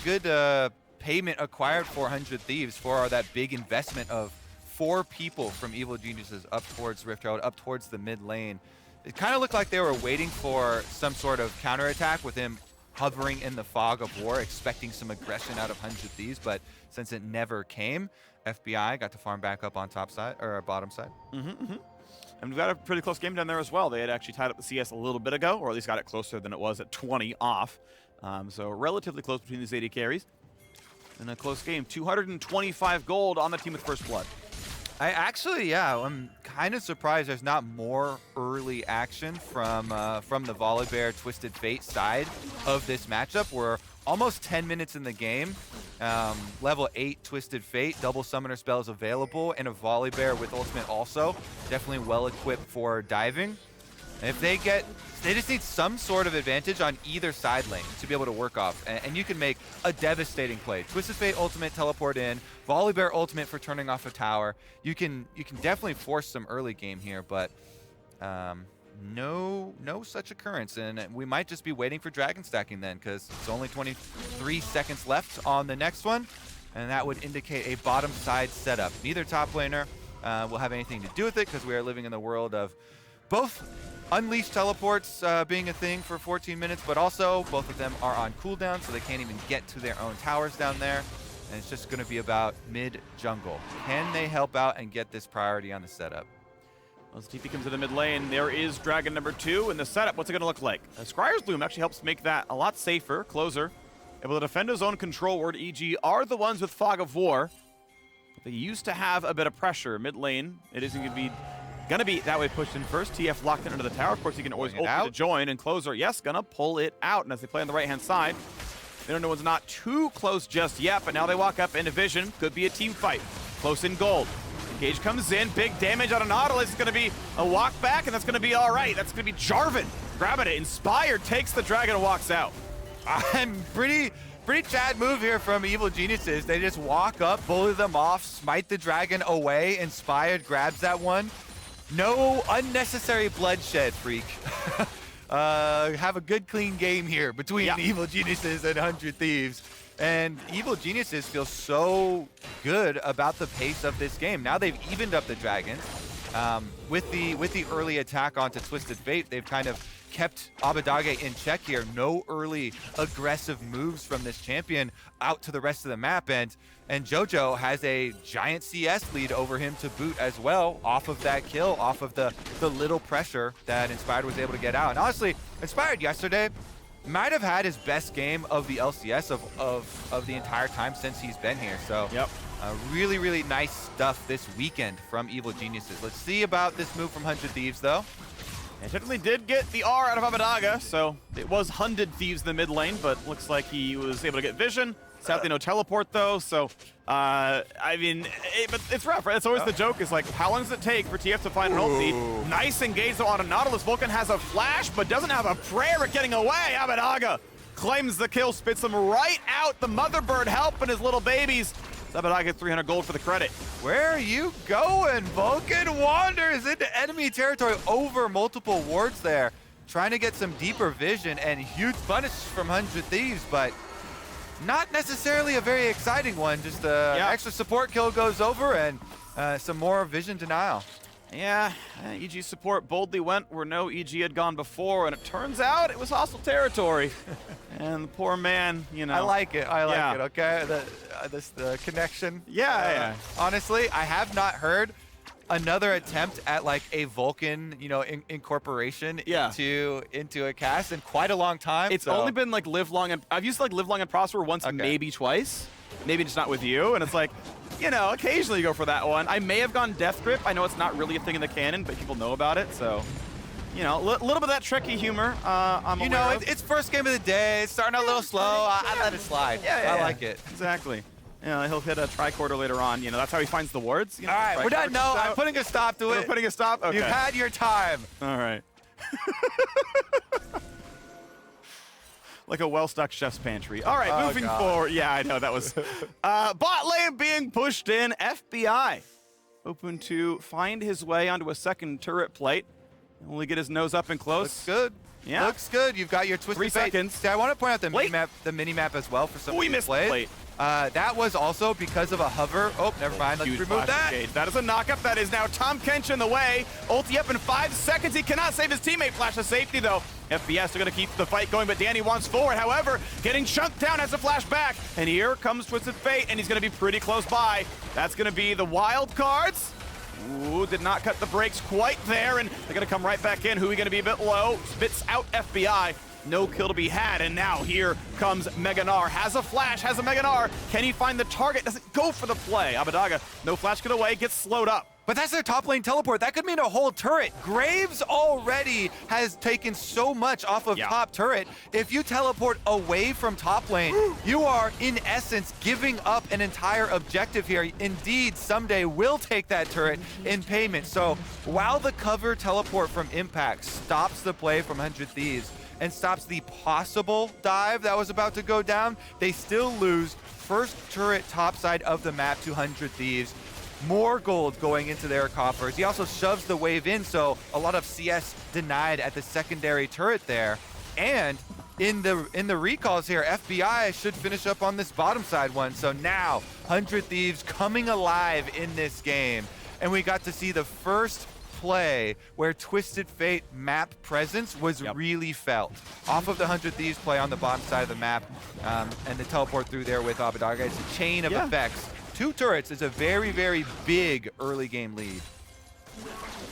good payment acquired for 100 Thieves for that big investment of 4 people from Evil Geniuses up towards Rift Herald, up towards the mid lane. It kind of looked like they were waiting for some sort of counterattack with him hovering in the Fog of War, expecting some aggression out of 100 Thieves, but since it never came, FBI got to farm back up on top side, or bottom side.
And we've got a pretty close game down there as well. They had actually tied up the CS a little bit ago, or at least got it closer than it was at 20 off. So relatively close between these AD carries. And a close game. 225 gold on the team with First Blood.
I'm kind of surprised there's not more early action from the Volibear Twisted Fate side of this matchup. We're almost 10 minutes in the game. Level 8 Twisted Fate, double summoner spells available, and a Volibear with ultimate also. Definitely well equipped for diving. And if they just need some sort of advantage on either side lane to be able to work off. And you can make a devastating play. Twisted Fate ultimate teleport in, Volibear ultimate for turning off a tower. You can definitely force some early game here, but no such occurrence. And we might just be waiting for dragon stacking then, because it's only 23 seconds left on the next one. And that would indicate a bottom side setup. Neither top laner will have anything to do with it, because we are living in the world of both Unleashed teleports being a thing for 14 minutes, but also both of them are on cooldown, so they can't even get to their own towers down there. And it's just going to be about mid-jungle. Can they help out and get this priority on the setup?
As TP comes to the mid lane, there is Dragon number 2 in the setup. What's it going to look like? Scryer's Bloom actually helps make that a lot safer. Closer, able to defend his own control ward. EG are the ones with Fog of War. They used to have a bit of pressure. Mid lane, it isn't going to be that way pushed in first. TF locked into the tower. Of course, he can always ult to join. And Closer, yes, gonna pull it out. And as they play on the right-hand side, they don't know one's not too close just yet, but now they walk up into vision. Could be a team fight. Close in gold. Engage comes in. Big damage on a Nautilus. It's gonna be a walk back, and that's gonna be all right. That's gonna be Jarvan grabbing it. Inspired takes the dragon and walks out.
I'm pretty Chad move here from Evil Geniuses. They just walk up, bully them off, smite the dragon away. Inspired grabs that one. No unnecessary bloodshed, Phreak. Have a good, clean game here between Evil Geniuses and 100 Thieves. And Evil Geniuses feel so good about the pace of this game. Now they've evened up the dragons. With the early attack onto Twisted Fate, they've kind of kept Abbedagge in check here. No early aggressive moves from this champion out to the rest of the map. And Jojo has a giant CS lead over him to boot as well, off of that kill, off of the little pressure that Inspired was able to get out. And honestly, Inspired yesterday might have had his best game of the LCS of the entire time since he's been here. So really, really nice stuff this weekend from Evil Geniuses. Let's see about this move from 100 Thieves, though.
And technically did get the R out of Abbedagge, so it was 100 Thieves in the mid lane, but looks like he was able to get vision. Sadly, no teleport, though, so, I mean, but it's rough, right? It's always the joke is, like, how long does it take for TF to find an ulti? Nice engage, though, on a Nautilus. Vulcan has a flash, but doesn't have a prayer at getting away. Abbedagge claims the kill, spits him right out. The Motherbird helping his little babies. Abbedagge gets 300 gold for the credit.
Where are you going? Vulcan wanders into enemy territory over multiple wards there, trying to get some deeper vision and huge punish from 100 Thieves, but not necessarily a very exciting one. Just extra support kill goes over and some more vision denial.
Yeah, EG support boldly went where no EG had gone before, and it turns out it was hostile territory. And the poor man, you know.
I like it. I like it. Okay, the connection.
Yeah.
Honestly, I have not heard another attempt at like a Vulcan, incorporation into a cast in quite a long time.
It's only been like Live Long and I've used like Live Long and Prosper once, maybe twice, maybe just not with you. And it's like, occasionally you go for that one. I may have gone Death Grip. I know it's not really a thing in the canon, but people know about it. So, a little bit of that tricky humor.
It's first game of the day. It's starting out a little slow. I let it slide. I like it.
Exactly. He'll hit a tricorder later on. That's how he finds the wards.
All right, we're done. No, I'm putting a stop to it.
We're putting a stop? Okay.
You've had your time.
All right. Like a well-stocked chef's pantry. All right, moving forward. Yeah, I know, that was... bot lane being pushed in. FBI open to find his way onto a second turret plate. Only get his nose up and close.
Looks good.
Yeah.
Looks good. You've got your Twisted
3
Fate.
seconds.
See, I want to point out the mini-map as well for some
We missed the plate.
That was also because of a hover. Oh, never mind. Let's remove that.
Engage. That is a knockup. That is now Tahm Kench in the way. Ulti up in 5 seconds. He cannot save his teammate. Flash to safety, though. FPS are going to keep the fight going, but Danny wants forward. However, getting chunked down has a flash back. And here comes Twisted Fate, and he's going to be pretty close by. That's going to be the wild cards. Ooh, did not cut the brakes quite there, and they're going to come right back in. Huhi going to be a bit low. Spits out FBI. No kill to be had, and now here comes Gnar. Has a flash, has a Gnar. Can he find the target? Doesn't go for the play. Abbedagge, no flash get away, gets slowed up.
But that's their top lane teleport. That could mean a whole turret. Graves already has taken so much off of top turret. If you teleport away from top lane, you are, in essence, giving up an entire objective here. Indeed, Ssumday will take that turret in payment. So while the cover teleport from Impact stops the play from 100 Thieves and stops the possible dive that was about to go down, they still lose first turret topside of the map to 100 Thieves. More gold going into their coffers. He also shoves the wave in, so a lot of CS denied at the secondary turret there. And in the recalls here, FBI should finish up on this bottom side one. So now 100 Thieves coming alive in this game. And we got to see the first play where Twisted Fate map presence was really felt. Off of the 100 Thieves play on the bottom side of the map, and the teleport through there with Abbedagge. It's a chain of effects. 2 turrets is a very, very big early game lead.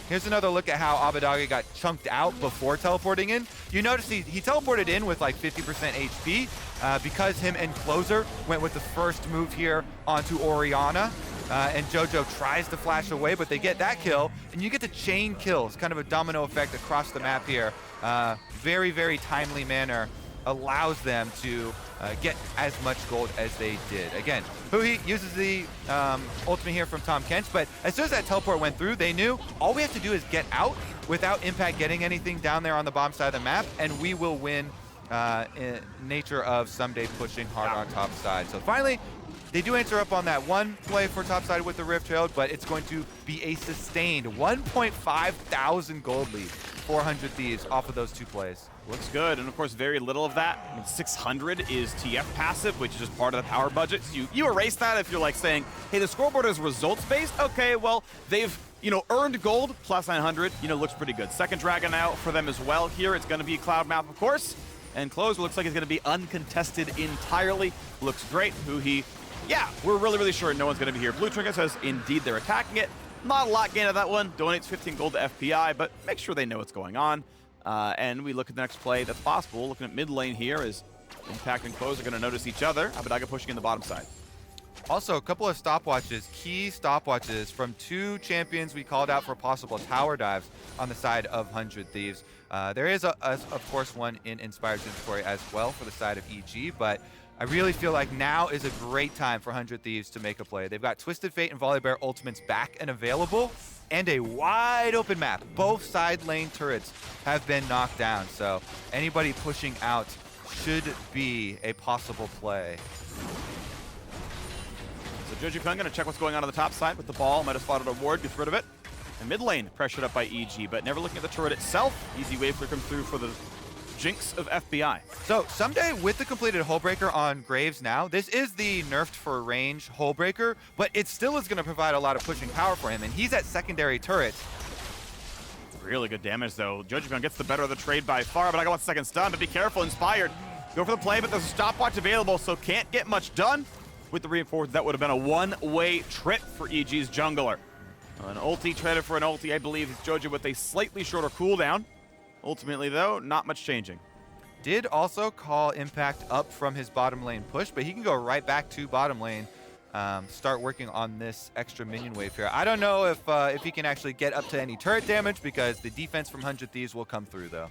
Here's another look at how Abbedagge got chunked out before teleporting in. You notice he teleported in with like 50% HP because him and Closer went with the first move here onto Orianna. And Jojo tries to flash away, but they get that kill, and you get the chain kills, kind of a domino effect across the map here. Very, very timely manner allows them to get as much gold as they did. Again, Huhi uses the ultimate here from Tahm Kench, but as soon as that teleport went through, they knew all we have to do is get out without Impact getting anything down there on the bottom side of the map, and we will win in nature of Ssumday pushing hard on top side. So finally, they do answer up on that one play for top side with the Rift Herald, but it's going to be a sustained 1.5 thousand gold lead, 400 Thieves off of those 2 plays.
Looks good, and of course, very little of that. I mean, 600 is TF passive, which is just part of the power budget. So you erase that if you're like saying, hey, the scoreboard is results-based. Okay, well, they've earned gold, plus 900, looks pretty good. Second Dragon out for them as well here. It's going to be Cloud Map, of course, and Close looks like it's going to be uncontested entirely. Looks great. Huhi, yeah, we're really, really sure no one's going to be here. Blue Trinket says, indeed, they're attacking it. Not a lot gain of that one. Donates 15 gold to FPI, but make sure they know what's going on. And we look at the next play that's possible. Looking at mid lane here is Impact and Close are going to notice each other. Abbedagge pushing in the bottom side.
Also, a couple of stopwatches, key stopwatches from 2 champions we called out for possible tower dives on the side of 100 Thieves. There is, of course, one in Inspired Inventory as well for the side of EG, but I really feel like now is a great time for 100 Thieves to make a play. They've got Twisted Fate and Volibear ultimates back and available, and a wide open map. Both side lane turrets have been knocked down, so anybody pushing out should be a possible play.
So jojopyun going to check what's going on the top side with the ball. Might have spotted a ward, gets rid of it. And mid lane pressured up by EG, but never looking at the turret itself. Easy wave clear comes through for the Jinx of FBI.
So Ssumday with the completed Hullbreaker on Graves now, this is the nerfed for range Hullbreaker, but it still is going to provide a lot of pushing power for him, and he's at secondary turrets.
Really good damage, though. jojopyun gets the better of the trade by far, but I got 1 second stun, but be careful, Inspired. Go for the play, but there's a stopwatch available, so can't get much done. With the reinforcement, that would have been a one-way trip for EG's jungler. An ulti traded for an ulti, I believe, is Jojo with a slightly shorter cooldown. Ultimately, though, not much changing.
Did also call Impact up from his bottom lane push, but he can go right back to bottom lane, start working on this extra minion wave here. I don't know if he can actually get up to any turret damage because the defense from 100 Thieves will come through, though.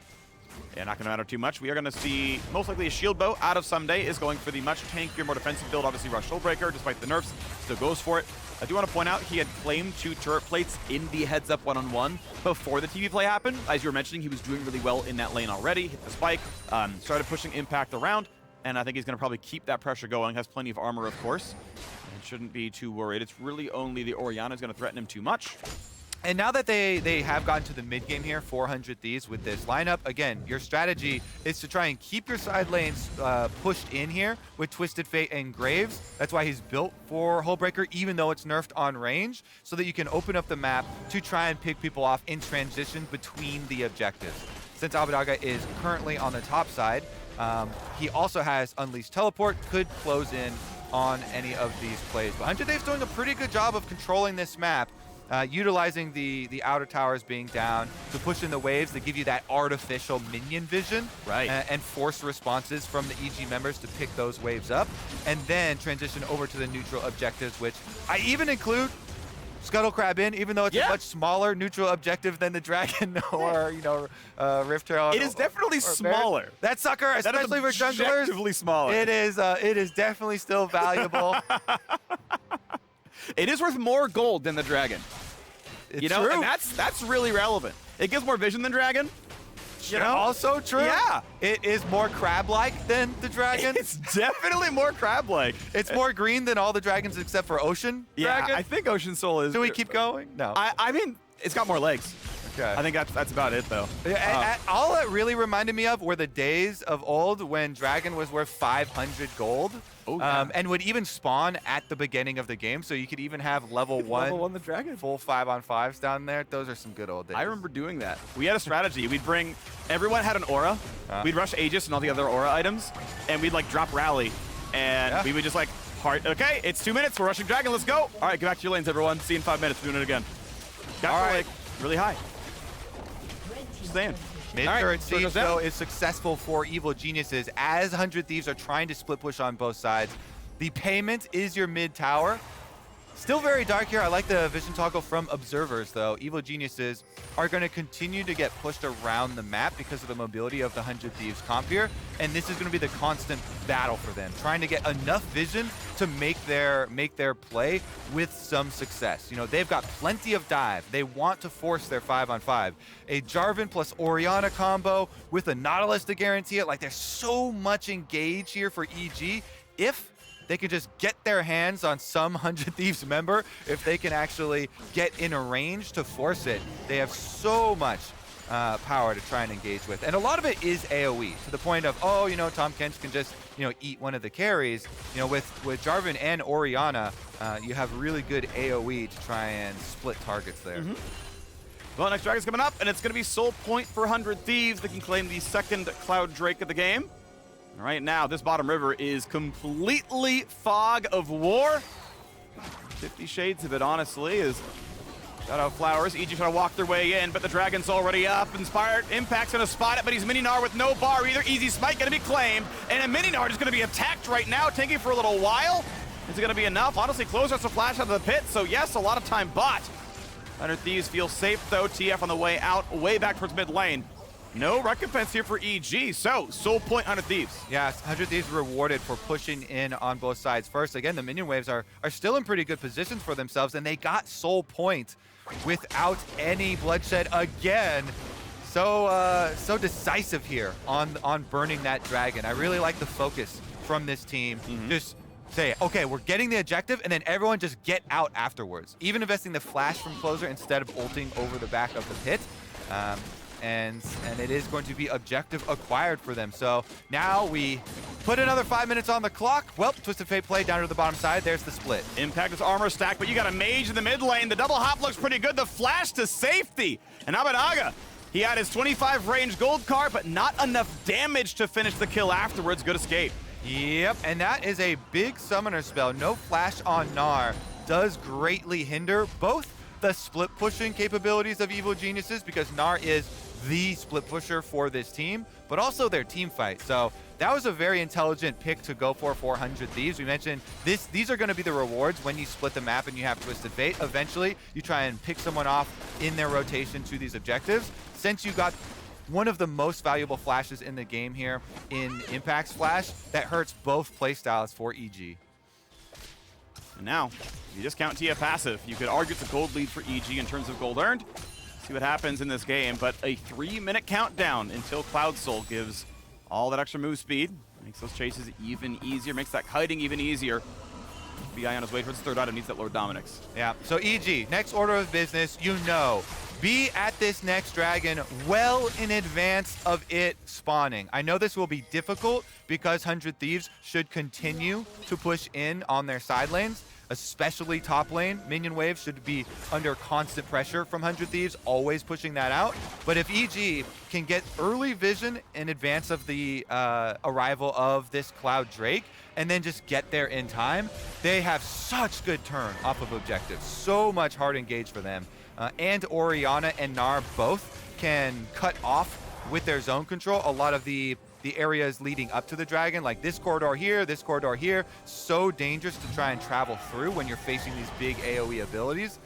Yeah, not going to matter too much. We are going to see most likely a shield bow out of Ssumday is going for the much tankier, more defensive build. Obviously, Rush Hullbreaker, despite the nerfs, still goes for it. I do want to point out he had claimed 2 turret plates in the heads-up one-on-one before the TV play happened. As you were mentioning, he was doing really well in that lane already. Hit the spike, started pushing Impact around, and I think he's going to probably keep that pressure going. Has plenty of armor, of course, and shouldn't be too worried. It's really only the Orianna is going to threaten him too much.
And now that they have gotten to the mid game here, 400 Thieves with this lineup, again, your strategy is to try and keep your side lanes pushed in here with Twisted Fate and Graves. That's why he's built for Hullbreaker, even though it's nerfed on range, so that you can open up the map to try and pick people off in transition between the objectives. Since Abbedagge is currently on the top side, he also has Unleashed Teleport, could close in on any of these plays. But 100 Thieves doing a pretty good job of controlling this map. Utilizing the outer towers being down to push in the waves to give you that artificial minion vision,
right?
And force responses from the EG members to pick those waves up, and then transition over to the neutral objectives, which I even include Scuttle Crab in, even though it's a much smaller neutral objective than the Dragon or Rift Herald.
It is definitely smaller.
That sucker, especially for junglers,
objectively smaller.
It is definitely still valuable.
It is worth more gold than the Dragon.
It's
true.
And
that's really relevant. It gives more vision than Dragon.
Also true.
Yeah.
It is more crab-like than the Dragon.
It's definitely more crab-like.
It's more green than all the dragons except for Ocean Dragon.
I think Ocean Soul is.
Do we keep going? No.
I mean, it's got more legs.
Okay.
I think that's about it, though.
All it really reminded me of were the days of old when Dragon was worth 500 gold.
Oh, yeah.
And would even spawn at the beginning of the game, so you could even have level 1
the Dragon.
full 5-on-5s down there. Those are some good old days.
I remember doing that. We had a strategy. We'd bring, everyone had an aura. We'd rush Aegis and all the other aura items, and we'd like drop Rally, and we would just like, okay, it's 2 minutes, we're rushing Dragon, let's go. All right, get back to your lanes, everyone. See you in 5 minutes, we're doing it again. Got like really high. Just saying.
Mid-turret siege, though, is successful for Evil Geniuses as 100 Thieves are trying to split push on both sides. The payment is your mid-tower. Still very dark here. I like the vision toggle from observers, though. Evil Geniuses are going to continue to get pushed around the map because of the mobility of the 100 Thieves comp here, and this is going to be the constant battle for them, trying to get enough vision to make their play with some success. You know, they've got plenty of dive. They want to force their 5-on-5. A Jarvan plus Orianna combo with a Nautilus to guarantee it. Like, there's so much engage here for EG. If they can just get their hands on some 100 Thieves member, if they can actually get in a range to force it, they have so much power to try and engage with. And a lot of it is AoE, to the point of, oh, you know, Tahm Kench can just, you know, eat one of the carries. You know, with Jarvan and Orianna, you have really good AoE to try and split targets there.
Well, next Dragon's coming up, and it's going to be Soul Point for 100 Thieves. They can claim the second Cloud Drake of the game. Right now, this bottom river is completely fog of war. 50 shades of it, honestly, is Shadow Flowers. EG trying to walk their way in, but the Dragon's already up. Inspired Impact's going to spot it, but he's Mini-Gnar with no bar either. Easy Smite going to be claimed, and a Mini-Gnar is going to be attacked right now, taking for a little while. Is it going to be enough? Honestly, Closer has to flash out of the pit, so yes, a lot of time bought. 100 Thieves feel safe, though. TF on the way out, way back towards mid lane. No recompense here for EG, so Soul Point 100 Thieves.
Yeah, 100 Thieves rewarded for pushing in on both sides first. Again, the minion waves are still in pretty good positions for themselves, and they got Soul Point without any bloodshed again. So decisive here on burning that dragon. I really like the focus from this team. Just say, okay, we're getting the objective, and then everyone just get out afterwards. Even investing the flash from Closer instead of ulting over the back of the pit. and it is going to be objective acquired for them. So now we put another 5 minutes on the clock. Well, Twisted Fate play down to the bottom side. There's the split.
Impact is armor stack, but you got a mage in the mid lane. The double hop looks pretty good. The flash to safety. And Abbedagge, he had his 25 range gold card, but not enough damage to finish the kill afterwards. Good escape.
Yep, and that is a big summoner spell. No flash on Gnar does greatly hinder both the split pushing capabilities of Evil Geniuses, because Gnar is the split pusher for this team, but also their team fight. So that was a very intelligent pick to go for 400 Thieves. We mentioned these are going to be the rewards when you split the map and you have Twisted Fate. Eventually, you try and pick someone off in their rotation to these objectives. Since you got one of the most valuable flashes in the game here in Impact's flash, that hurts both playstyles for EG.
And now, you discount TF passive. You could argue it's a gold lead for EG in terms of gold earned. See what happens in this game, but a 3-minute countdown until Cloud Soul gives all that extra move speed. Makes those chases even easier, makes that kiting even easier. BI on his way towards the third item, needs that Lord Dominic's.
Yeah, so EG, next order of business, you know, be at this next dragon well in advance of it spawning. I know this will be difficult because 100 Thieves should continue to push in on their side lanes, especially top lane. Minion waves should be under constant pressure from 100 Thieves, always pushing that out. But if EG can get early vision in advance of the arrival of this Cloud Drake, and then just get there in time, they have such good turn off of objectives. So much hard engage for them. And Orianna and Gnar both can cut off with their zone control a lot of the areas leading up to the dragon, like this corridor here, so dangerous to try and travel through when you're facing these big AoE abilities.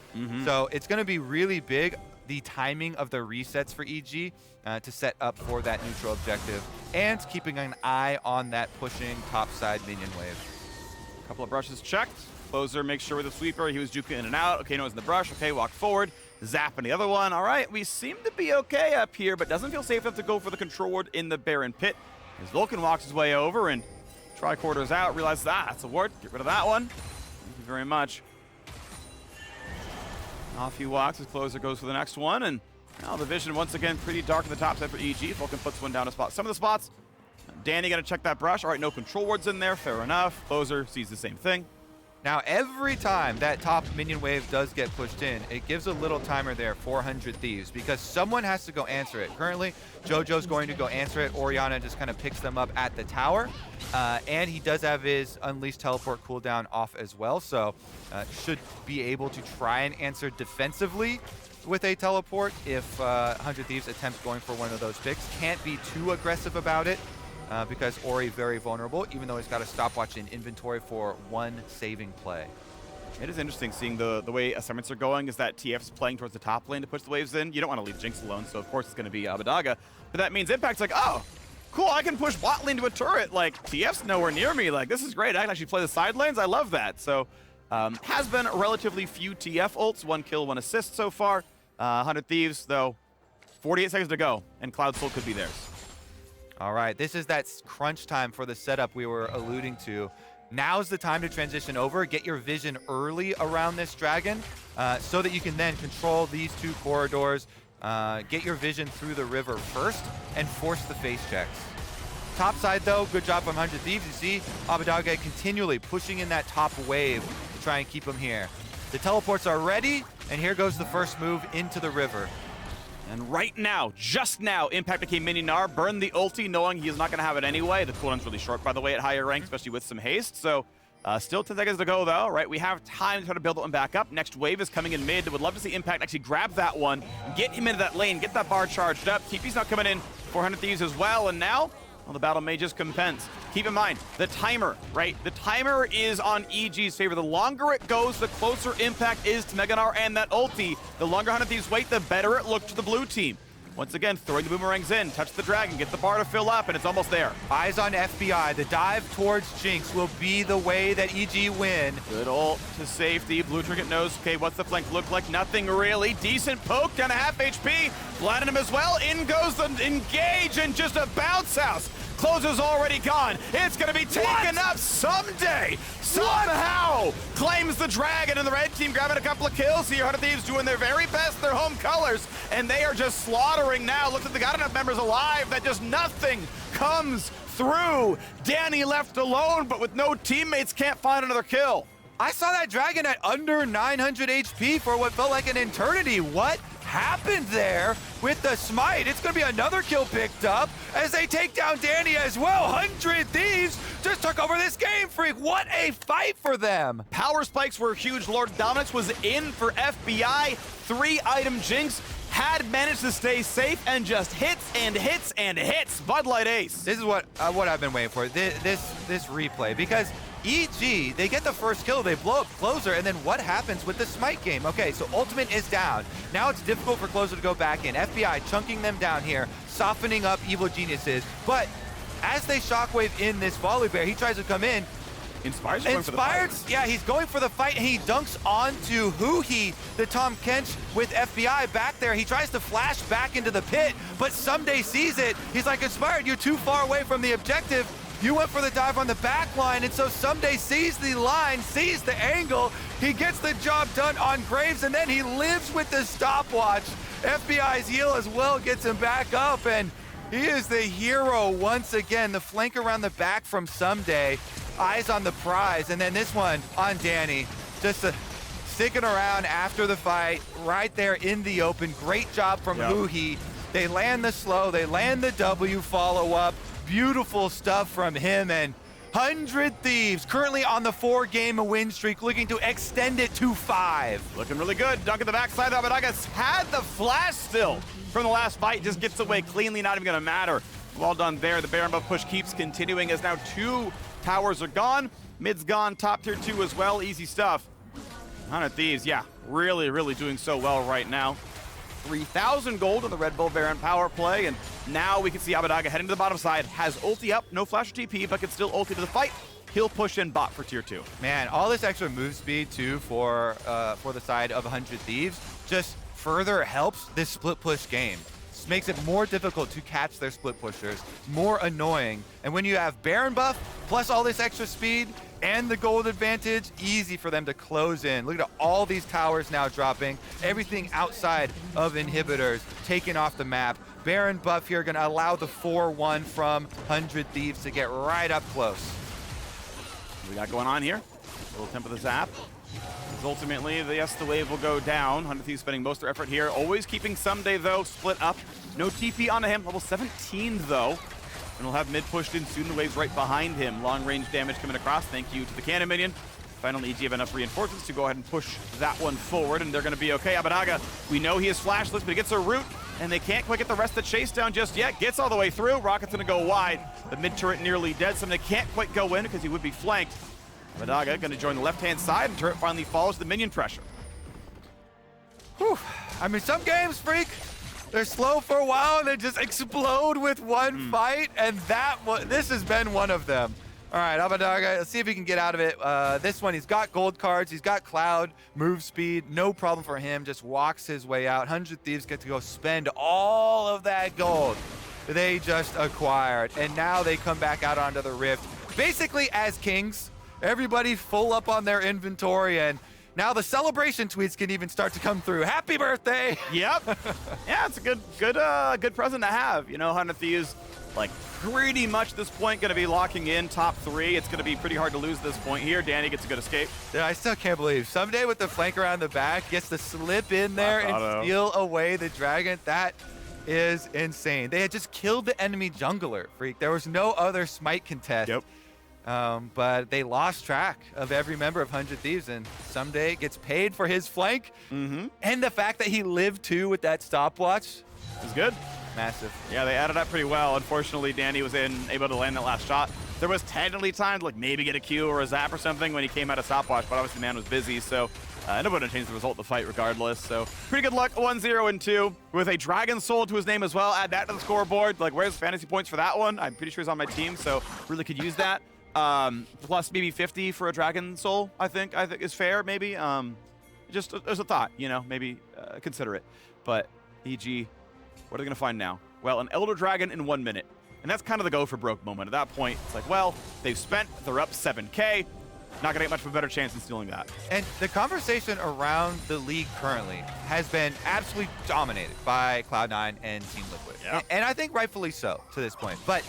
So it's going to be really big, the timing of the resets for EG to set up for that neutral objective, and keeping an eye on that pushing topside minion wave.
A couple of brushes checked. Closer makes sure with the sweeper, he was juking in and out. Okay, no one's in the brush. Okay, walk forward. Zap in the other one. All right, we seem to be okay up here, but doesn't feel safe enough to go for the control ward in the Baron Pit. As Vulcan walks his way over and tricorders out, realizes, that's a ward. Get rid of that one. Thank you very much. Off he walks as Closer goes for the next one, and now the vision once again pretty dark on the top side for EG. Vulcan puts one down to spot some of the spots. Danny got to check that brush. All right, no control wards in there. Fair enough. Closer sees the same thing.
Now, every time that top minion wave does get pushed in, it gives a little timer there, 400 Thieves, because someone has to go answer it. Currently, JoJo's going to go answer it. Orianna just kind of picks them up at the tower. And he does have his Unleashed Teleport cooldown off as well, so should be able to try and answer defensively with a teleport if 100 Thieves attempts going for one of those picks. Can't be too aggressive about it. Because Ori very vulnerable, even though he's got a stopwatch in inventory for one saving play.
It is interesting seeing the way assignments are going, is that TF is playing towards the top lane to push the waves in. You don't want to leave Jinx alone, so of course it's going to be Abbedagge. But that means Impact's like, oh, cool, I can push bot lane to a turret. Like, TF's nowhere near me. Like, this is great. I can actually play the side lanes. I love that. So, has been relatively few TF ults. 1 kill, 1 assist so far. 100 Thieves, though, 48 seconds to go, and Cloud Soul could be theirs.
All right, this is that crunch time for the setup we were alluding to. Now's the time to transition over, get your vision early around this dragon, so that you can then control these 2 corridors, get your vision through the river first, and force the face checks. Top side, though, good job from 100 Thieves. You see Abbedagge continually pushing in that top wave to try and keep him here. The teleports are ready, and here goes the first move into the river.
And right now, just now, Impact became Mini Gnar, burned the ulti, knowing he's not going to have it anyway. The cooldown's really short, by the way, at higher rank, especially with some haste. So, still 10 seconds to go, though, right? We have time to try to build that one back up. Next wave is coming in mid. Would love to see Impact actually grab that one, get him into that lane, get that bar charged up. TP's not coming in. 400 Thieves as well, and now, well, the battle may just compense. Keep in mind, the timer, right? The timer is on EG's favor. The longer it goes, the closer Impact is to Mega Gnar and that ulti. The longer 100 Thieves wait, the better it looks to the blue team. Once again, throwing the boomerangs in, touch the dragon, get the bar to fill up, and it's almost there.
Eyes on FBI. The dive towards Jinx will be the way that EG win.
Good ult to safety. Blue Trinket knows, okay, what's the flank look like? Nothing really. Decent poke, down to half HP. Platinum as well. In goes the engage, and just a bounce house. Closer's already gone. It's going to be taken up Ssumday. Somehow claims the dragon, and the red team grabbing a couple of kills here. 100 Thieves doing their very best, their home colors, and they are just slaughtering now. Looks like they got enough members alive that just nothing comes through. Danny left alone, but with no teammates, can't find another kill.
I saw that dragon at under 900 HP for what felt like an eternity. What happened there with the smite? It's going to be another kill picked up as they take down Danny as well. 100 Thieves just took over this game, Phreak. What a fight for them.
Power spikes were huge. Lord Dominix was in for FBI. 3-item Jinx had managed to stay safe and just hits and hits and hits. Bud Light Ace.
This is what I've been waiting for, this replay, because EG, they get the first kill, they blow up Closer, and then what happens with the smite game? Okay, so ultimate is down. Now it's difficult for Closer to go back in. FBI chunking them down here, softening up Evil Geniuses, but as they shockwave in this Volibear, he tries to come in.
Inspired's going for the fight.
Yeah, he's going for the fight, and he dunks onto huhi, the Tahm Kench with FBI back there. He tries to flash back into the pit, but Ssumday sees it. He's like, Inspired, you're too far away from the objective. You went for the dive on the back line, and so Ssumday sees the line, sees the angle. He gets the job done on Graves, and then he lives with the stopwatch. FBI's heal as well gets him back up, and he is the hero once again. The flank around the back from Ssumday. Eyes on the prize, and then this one on Danny. Just sticking around after the fight, right there in the open. Great job from huhi. They land the slow, they land the W follow-up. Beautiful stuff from him, and 100 Thieves currently on the 4-game win streak, looking to extend it to 5.
Looking really good. Dunk at the backside. Abbedagge had the flash still from the last fight. Just gets away cleanly, not even going to matter. Well done there. The Baron buff push keeps continuing as now 2 towers are gone. Mid's gone. Top tier 2 as well. Easy stuff. 100 Thieves, yeah, really doing so well right now. 3,000 gold on the Red Bull Baron power play, and now we can see Abbedagge heading to the bottom side. Has ulti up, no flash or TP, but can still ulti to the fight. He'll push in bot for tier 2.
Man, all this extra move speed too for the side of 100 Thieves just further helps this split push game. Just makes it more difficult to catch their split pushers, more annoying. And when you have Baron buff plus all this extra speed and the gold advantage, easy for them to close in. Look at all these towers now dropping. Everything outside of inhibitors taken off the map. Baron buff here gonna allow the 4-1 from 100 Thieves to get right up close.
What we got going on here? A little temp of the zap. Ultimately, yes, the wave will go down. 100 Thieves spending most of their effort here. Always keeping Ssumday, though, split up. No TP onto him. Level 17, though. And we'll have mid pushed in soon. The wave's right behind him. Long range damage coming across. Thank you to the cannon minion. Finally, EG have enough reinforcements to go ahead and push that one forward, and they're going to be okay. Abbedagge, we know he is flashless, but he gets a root, and they can't quite get the rest of the chase down just yet. Gets all the way through. Rocket's going to go wide. The mid turret nearly dead. Something they can't quite go in because he would be flanked. Abbedagge going to join the left-hand side, and turret finally follows the minion pressure.
Whew. I mean, some games, Phreak, they're slow for a while, and they just explode with one fight, and this has been one of them. All right, Abbedagge, let's see if he can get out of it. This one, he's got gold cards, he's got cloud, move speed, no problem for him, just walks his way out. 100 Thieves get to go spend all of that gold they just acquired, and now they come back out onto the rift, basically as kings. Everybody full up on their inventory, and now the celebration tweets can even start to come through. Happy birthday!
Yep. Yeah, it's a good present to have. You know, 100 Thieves, like, pretty much this point going to be locking in top 3. It's going to be pretty hard to lose this point here. Danny gets a good escape.
Yeah, I still can't believe Ssumday with the flank around the back gets to slip in there and steal away the dragon. That is insane. They had just killed the enemy jungler, Phreak. There was no other smite contest.
Yep.
But they lost track of every member of 100 Thieves, and Ssumday gets paid for his flank. And the fact that he lived too with that stopwatch
is good.
Massive.
Yeah, they added up pretty well. Unfortunately, Danny was able to land that last shot. There was technically time to like maybe get a Q or a zap or something when he came out of stopwatch, but obviously the man was busy, so it would have changed the result of the fight regardless. So pretty good luck, 1-0 and 2 with a Dragon Soul to his name as well. Add that to the scoreboard. Like, where's fantasy points for that one? I'm pretty sure he's on my team, so really could use that. Plus maybe 50 for a Dragon Soul, I think is fair, maybe. Just as a thought, you know, maybe consider it. But EG, what are they going to find now? Well, an Elder Dragon in 1 minute. And that's kind of the go for broke moment. At that point, it's like, well, they've spent, they're up 7K. Not gonna get much of a better chance in stealing that.
And the conversation around the league currently has been absolutely dominated by Cloud9 and Team Liquid.
Yeah.
And I think rightfully so to this point. But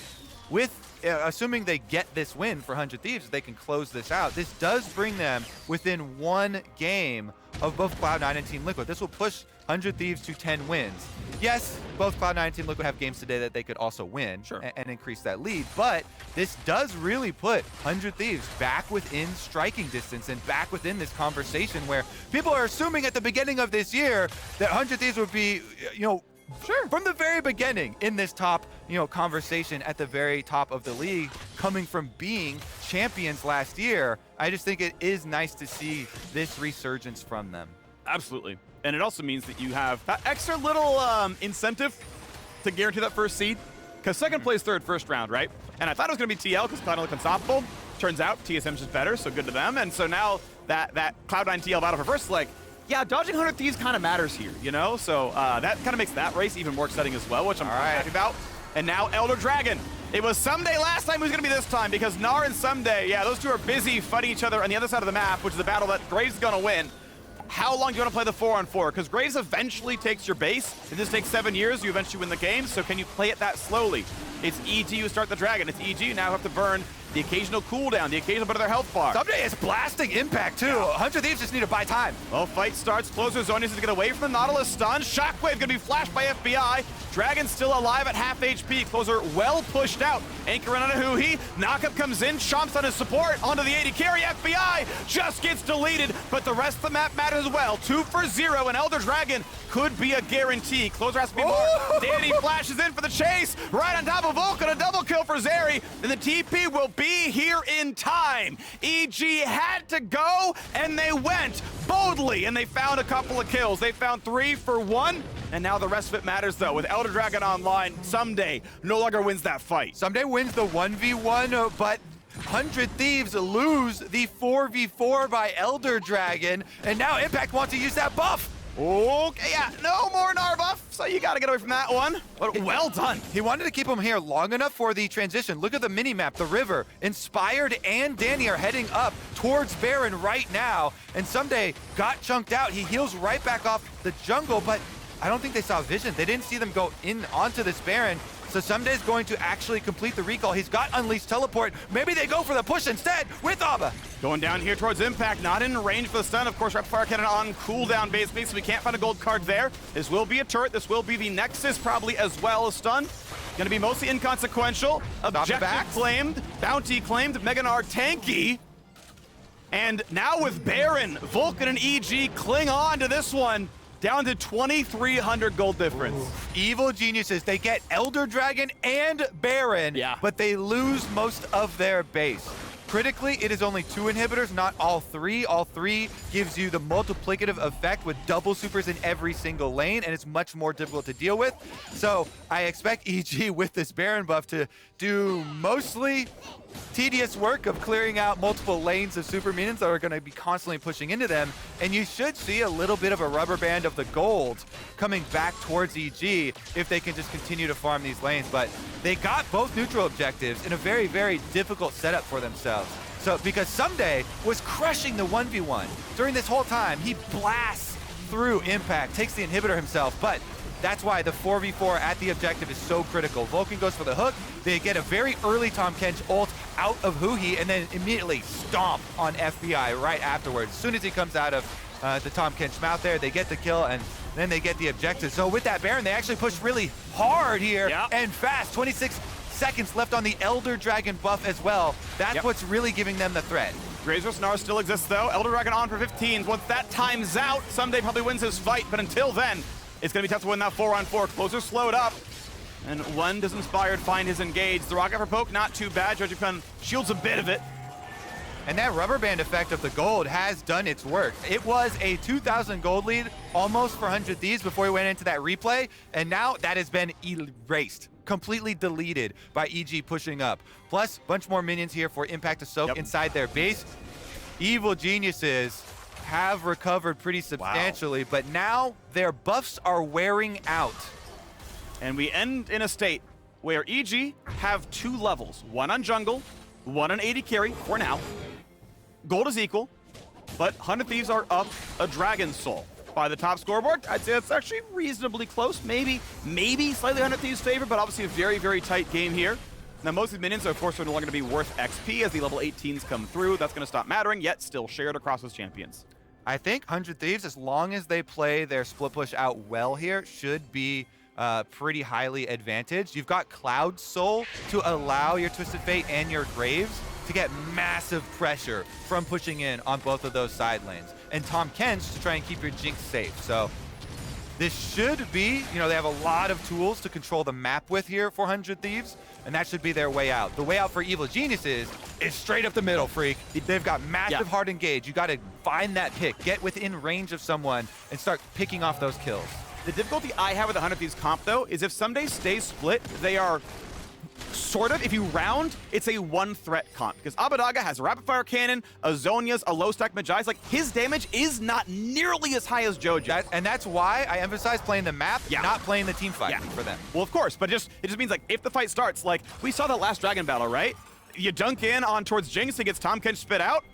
with assuming they get this win for 100 Thieves, they can close this out. This does bring them within 1 game of both Cloud9 and Team Liquid. This will push 100 Thieves to 10 wins. Yes, both Cloud9 and Team Liquid have games today that they could also win and increase that lead, but this does really put 100 Thieves back within striking distance and back within this conversation where people are assuming at the beginning of this year that 100 Thieves would be, from the very beginning in this top, conversation at the very top of the league, coming from being champions last year. I just think it is nice to see this resurgence from them.
Absolutely. And it also means that you have that extra little incentive to guarantee that first seed. Because second place, third, first round, right? And I thought it was going to be TL because Cloud9 looked unstoppable. Turns out TSM's just better, so good to them. And so now that Cloud9 TL battle for first, like, yeah, dodging 100 Thieves kind of matters here, So that kind of makes that race even more exciting as well, which I'm happy about. And now Elder Dragon. It was Ssumday last time, who's going to be this time? Because Gnar and Ssumday, yeah, those two are busy fighting each other on the other side of the map, which is the battle that Graves is going to win. How long do you want to play the 4-on-4? Because Graves eventually takes your base. If this takes 7 years, you eventually win the game. So can you play it that slowly? It's EG who start the Dragon. It's EG who now have to burn the occasional cooldown, the occasional bit of their health bar.
Ssumday is blasting impact too. 100 Thieves just need to buy time.
Well, fight starts. Closer Zonius is to get away from the Nautilus stun. Shockwave gonna be flashed by FBI. Dragon still alive at half HP. Closer well pushed out. Anchor in on a huhi. Knockup comes in. Chomps on his support. Onto the AD carry. FBI just gets deleted, but the rest of the map matters as well. 2 for 0, and Elder Dragon could be a guarantee. Closer has to be marked. Danny flashes in for the chase. Right on top of Vulcan. A double kill for Zeri. And the TP will be here in time. EG had to go, and they went boldly, and they found a couple of kills. They found 3 for 1, and now the rest of it matters, though. With Elder Dragon online, Ssumday no longer wins that fight.
Ssumday wins the 1v1, but 100 Thieves lose the 4v4 by Elder Dragon, and now Impact wants to use that buff.
Okay, yeah, no more Gnar buff, so you gotta get away from that one. But well done.
He wanted to keep him here long enough for the transition. Look at the mini-map, the river. Inspired and Danny are heading up towards Baron right now, and Ssumday got chunked out. He heals right back off the jungle, but I don't think they saw vision. They didn't see them go in onto this Baron. So Ssumday's going to actually complete the recall. He's got Unleashed Teleport. Maybe they go for the push instead with Abba.
Going down here towards Impact, not in range for the stun. Of course, Rapid Fire Cannon on cooldown basically, so we can't find a gold card there. This will be a turret. This will be the Nexus probably as well as stun. Going to be mostly inconsequential. Objective claimed, bounty claimed, Mega Gnar tanky. And now with Baron, Vulcan and EG cling on to this one. Down to 2,300 gold difference.
Ooh. Evil geniuses. They get Elder Dragon and Baron, but they lose most of their base. Critically, it is only 2 inhibitors, not all 3. All 3 gives you the multiplicative effect with double supers in every single lane, and it's much more difficult to deal with. So I expect EG with this Baron buff to do mostly tedious work of clearing out multiple lanes of super minions that are going to be constantly pushing into them, and you should see a little bit of a rubber band of the gold coming back towards EG if they can just continue to farm these lanes. But they got both neutral objectives in a very, very difficult setup for themselves. So because Ssumday was crushing the 1v1 during this whole time, he blasts through Impact, takes the inhibitor himself, but that's why the 4v4 at the objective is so critical. Vulcan goes for the hook. They get a very early Tahm Kench ult out of huhi, and then immediately stomp on FBI right afterwards. As soon as he comes out of the Tahm Kench mouth there, they get the kill, and then they get the objective. So with that Baron, they actually push really hard here and fast. 26 seconds left on the Elder Dragon buff as well. That's what's really giving them the threat.
Graves vs. Gnar still exists, though. Elder Dragon on for 15. Once that time's out, Ssumday probably wins his fight, but until then, it's going to be tough to win that 4-on-4. Closer slowed up. And when does Inspired find his engage? The rocket for poke, not too bad. jojopyun shields a bit of it.
And that rubber band effect of the gold has done its work. It was a 2,000 gold lead almost for 100 Thieves before he went into that replay. And now that has been erased, completely deleted by EG pushing up. Plus, a bunch more minions here for Impact to soak inside their base. Evil geniuses have recovered pretty substantially, but now their buffs are wearing out.
And we end in a state where EG have 2 levels, one on jungle, one on AD carry for now. Gold is equal, but 100 Thieves are up a Dragon Soul. By the top scoreboard, I'd say it's actually reasonably close. Maybe slightly 100 Thieves' favor, but obviously a very, very tight game here. Now, most of these minions, of course, are no longer going to be worth XP as the level 18s come through. That's going to stop mattering, yet still shared across those champions.
I think 100 Thieves, as long as they play their split push out well here, should be pretty highly advantaged. You've got Cloud Soul to allow your Twisted Fate and your Graves to get massive pressure from pushing in on both of those side lanes. And Tahm Kench to try and keep your Jinx safe. So this should be, they have a lot of tools to control the map with here for 100 Thieves, and that should be their way out. The way out for Evil Geniuses is straight up the middle, Phreak. They've got massive hard engage. You got to find that pick, get within range of someone, and start picking off those kills.
The difficulty I have with the 100 Thieves comp, though, is if Ssumday stays split, they are sort of, if you round, it's a one-threat comp. Because Abbedagge has a rapid-fire cannon, a Zhonya's, a low-stack Mejai's. Like, his damage is not nearly as high as Jojo.
And that's why I emphasize playing the map, not playing the team fight for them.
Well, of course, but it just means, like, if the fight starts, like, we saw that last Dragon battle, right? You dunk in on towards Jinx, he gets Tahm Kench spit out,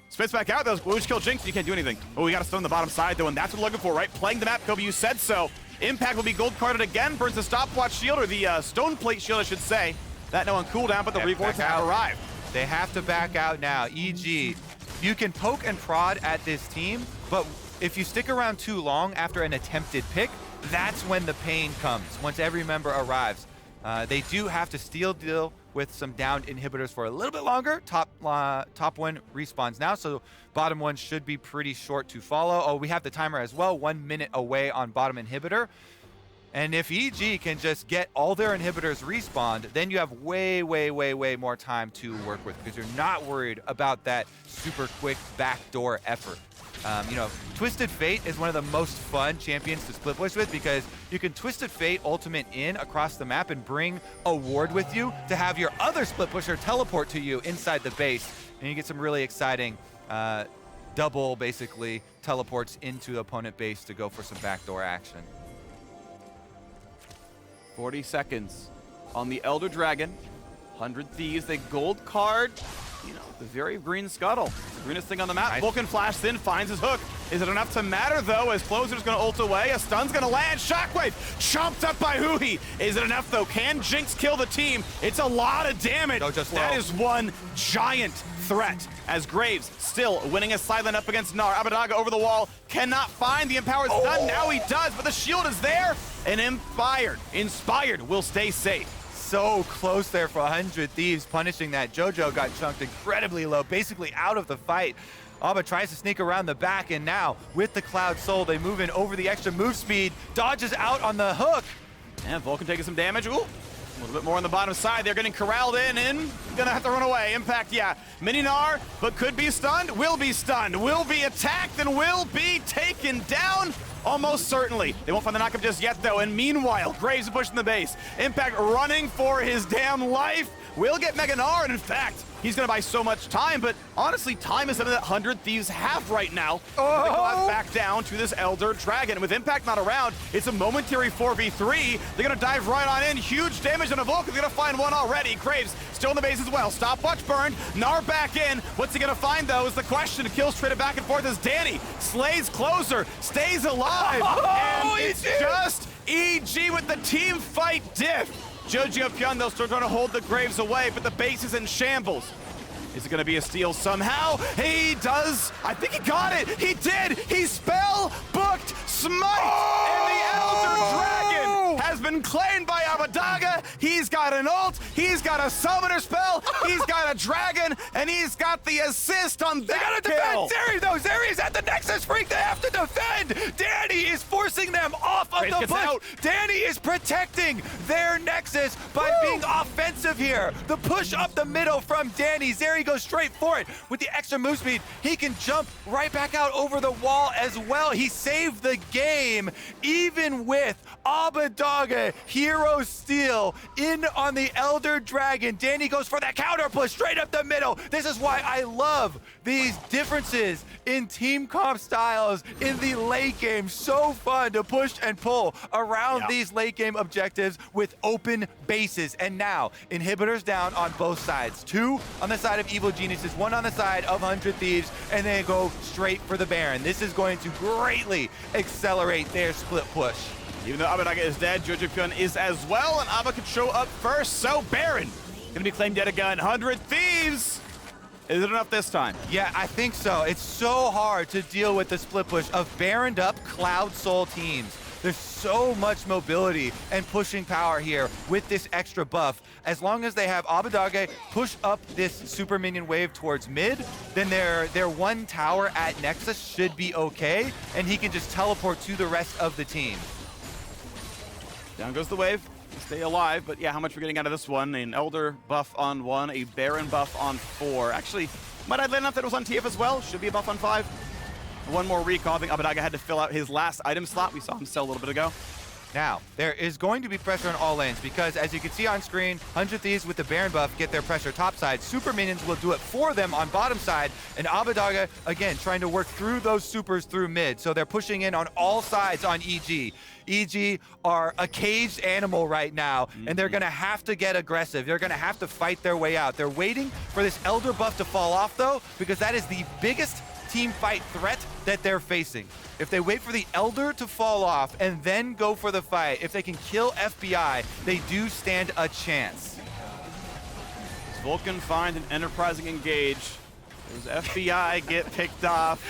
spits back out, those just kill Jinx, you can't do anything. Oh, we got to stun the bottom side, though, and that's what we're looking for, right? Playing the map, Kobe, you said so. Impact will be gold carded again, burns the stopwatch shield, or the stone plate shield, I should say. That now on cooldown, but the rewards have arrived.
They have to back out now. EG, you can poke and prod at this team, but if you stick around too long after an attempted pick, that's when the pain comes, once every member arrives. They do have to deal with some downed inhibitors for a little bit longer. Top one respawns now, so bottom one should be pretty short to follow. Oh, we have the timer as well, 1 minute away on bottom inhibitor. And if EG can just get all their inhibitors respawned, then you have way, way, way, way more time to work with because you're not worried about that super quick backdoor effort. Twisted Fate is one of the most fun champions to split push with because you can Twisted Fate ultimate in across the map and bring a ward with you to have your other split pusher teleport to you inside the base. And you get some really exciting double, basically, teleports into the opponent base to go for some backdoor action.
40 seconds on the Elder Dragon. 100 Thieves, they gold card, the very green scuttle. The greenest thing on the map. Nice. Vulcan flashes in, finds his hook. Is it enough to matter, though, as Closer's going to ult away? A stun's going to land. Shockwave chomped up by huhi. Is it enough, though? Can Jinx kill the team? It's a lot of damage. That is one giant threat as Graves still winning a silent up against Gnar. Abbedagge over the wall, cannot find the empowered stun. Now he does, but the shield is there. And Inspired will stay safe.
So close there for 100 Thieves, punishing that. Jojo got chunked incredibly low, basically out of the fight. Abba tries to sneak around the back, and now with the Cloud Soul, they move in over the extra move speed, dodges out on the hook.
And Vulcan taking some damage. Ooh, a little bit more on the bottom side. They're getting corralled in and gonna have to run away. Impact, Mini Gnar, but could be stunned, will be attacked, and will be taken down. Almost certainly. They won't find the knockup just yet, though. And meanwhile, Graves is pushing the base. Impact running for his damn life. Will get Mega Gnar, and in fact, he's going to buy so much time, but honestly, time is something that 100 Thieves have right now. Oh. They go back down to this Elder Dragon. With Impact not around, it's a momentary 4v3. They're going to dive right on in. Huge damage on a Vulcan. They're going to find one already. Graves still in the base as well. Stopwatch burned. Gnar back in. What's he going to find, though, is the question. Kills traded back and forth as Danny slays Closer, stays alive, and it's just EG with the team fight diff. jojopyun, they'll start trying to hold the Graves away, but the base is in shambles. Is it going to be a steal somehow? He does. I think he got it. He did. He spell booked Smite. And the Elder Dragon has been claimed by Abbedagge. He's got an ult. He's got a summoner spell. He's got a dragon. And he's got the assist on that kill.
They got to defend Zeri, though. Zeri is at the Nexus, Phreak. They have to defend. Danny is forcing them off of the push. Danny is protecting their Nexus by being offensive here. The push up the middle from Danny. Zeri goes straight for it. With the extra move speed, he can jump right back out over the wall as well. He saved the game, even with Abbedagge hero steal in on
on the Elder Dragon. Danny goes for that counter push straight up the middle. This is why I love these differences in team comp styles in the late game. So fun to push and pull around these late game objectives with open bases. And now, inhibitors down on both sides. 2 on the side of Evil Geniuses, 1 on the side of 100 Thieves, and they go straight for the Baron. This is going to greatly accelerate their split push.
Even though Abbedagge is dead, jojopyun is as well, and Abba could show up first, so Baron gonna be claimed yet again. 100 Thieves! Is it enough this time?
Yeah, I think so. It's so hard to deal with the split push of Baroned up Cloud Soul teams. There's so much mobility and pushing power here with this extra buff. As long as they have Abbedagge push up this super minion wave towards mid, then their 1 tower at Nexus should be okay, and he can just teleport to the rest of the team.
Down goes the wave. Stay alive, but yeah, how much we're getting out of this one? An Elder buff on 1, a Baron buff on 4. Actually, might I land enough that it was on TF as well? Should be a buff on 5. 1 more recall. I think Abbedagge had to fill out his last item slot. We saw him sell a little bit ago.
Now, there is going to be pressure on all lanes because, as you can see on screen, 100 Thieves with the Baron buff get their pressure top side. Super minions will do it for them on bottom side, and Abbedagge, again, trying to work through those supers through mid. So they're pushing in on all sides on EG. EG are a caged animal right now, and they're going to have to get aggressive. They're going to have to fight their way out. They're waiting for this Elder buff to fall off, though, because that is the biggest team fight threat that they're facing. If they wait for the Elder to fall off and then go for the fight, if they can kill FBI, they do stand a chance.
Does Vulcan find an enterprising engage? Does FBI get picked off?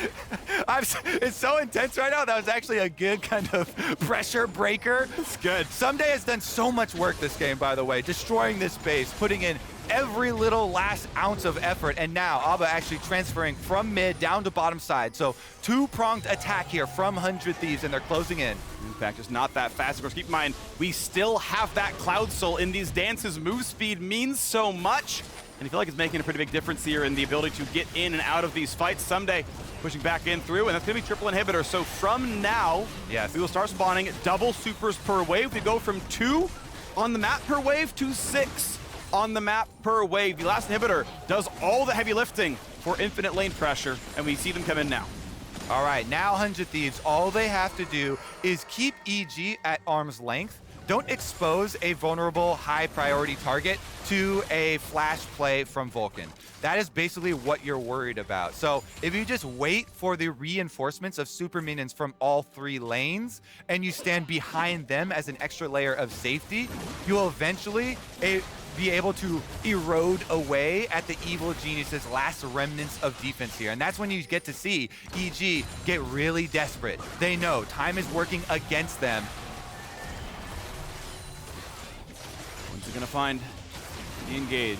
It's so intense right now. That was actually a good kind of pressure breaker.
It's good.
Ssumday has done so much work this game, by the way, destroying this base, putting in every little last ounce of effort, and now Abba actually transferring from mid down to bottom side. So 2-pronged attack here from 100 Thieves, and they're closing in.
Impact just not that fast. Of course, keep in mind, we still have that Cloud Soul in these dances. Move speed means so much, and I feel like it's making a pretty big difference here in the ability to get in and out of these fights. Ssumday pushing back in through, and that's going to be triple inhibitor. So from now, we will start spawning double supers per wave. We go from 2 on the map per wave to 6 on the map per wave. The last inhibitor does all the heavy lifting for infinite lane pressure, and we see them come in now.
All right, now 100 Thieves, all they have to do is keep EG at arm's length. Don't expose a vulnerable high priority target to a flash play from Vulcan. That is basically what you're worried about. So if you just wait for the reinforcements of super minions from all 3 lanes and you stand behind them as an extra layer of safety, you'll eventually be able to erode away at the Evil Genius's last remnants of defense here. And that's when you get to see EG get really desperate. They know time is working against them.
When's he gonna find the engage?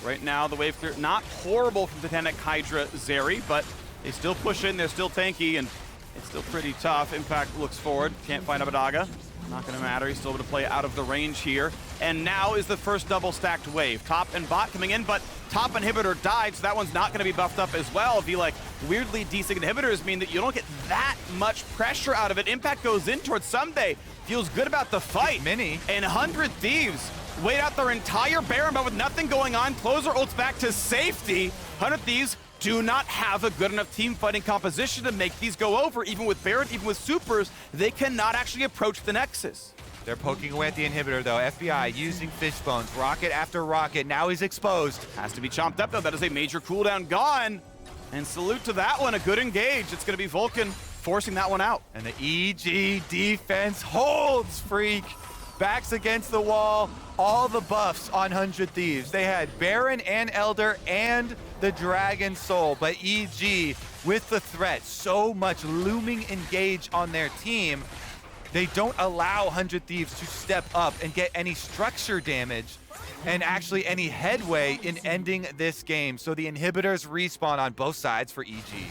Right now, the wave clear, not horrible from Titanic Hydra Zeri, but they still push in, they're still tanky, and it's still pretty tough. Impact looks forward, can't find Abbedagge. Not gonna matter, he's still able to play out of the range here. And now is the first double stacked wave. Top and bot coming in, but top inhibitor died, so that one's not gonna be buffed up as well. Be like, weirdly, desync inhibitors mean that you don't get that much pressure out of it. Impact goes in towards Ssumday, feels good about the fight.
Mini.
And 100 Thieves wait out their entire Baron, but with nothing going on, Closer ults back to safety. 100 Thieves do not have a good enough team fighting composition to make these go over. Even with Baron, even with supers, they cannot actually approach the Nexus.
They're poking away at the inhibitor, though. FBI using fish bones, rocket after rocket. Now he's exposed.
Has to be chomped up, though. That is a major cooldown gone. And salute to that one, a good engage. It's going to be Vulcan forcing that one out.
And the EG defense holds, Phreak. Backs against the wall, all the buffs on 100 Thieves. They had Baron and Elder and the Dragon Soul, but EG with the threat, so much looming engage on their team, they don't allow 100 Thieves to step up and get any structure damage and actually any headway in ending this game. So the inhibitors respawn on both sides for EG.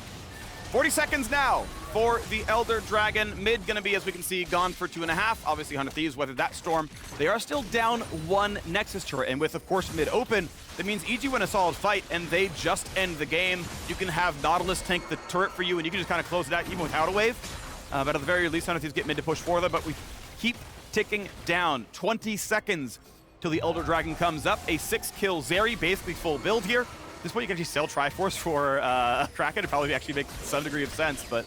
40 seconds now for the Elder Dragon. Mid gonna be, as we can see, gone for 2.5. Obviously, 100 Thieves weathered that storm. They are still down 1 Nexus turret, and with, of course, mid open, that means EG win a solid fight, and they just end the game. You can have Nautilus tank the turret for you, and you can just kind of close it out even without a wave. But at the very least, 100 Thieves get mid to push for them, but we keep ticking down. 20 seconds till the Elder Dragon comes up. A 6-kill Zeri, basically full build here. At this point, you can actually sell Triforce for Kraken. It probably actually makes some degree of sense, but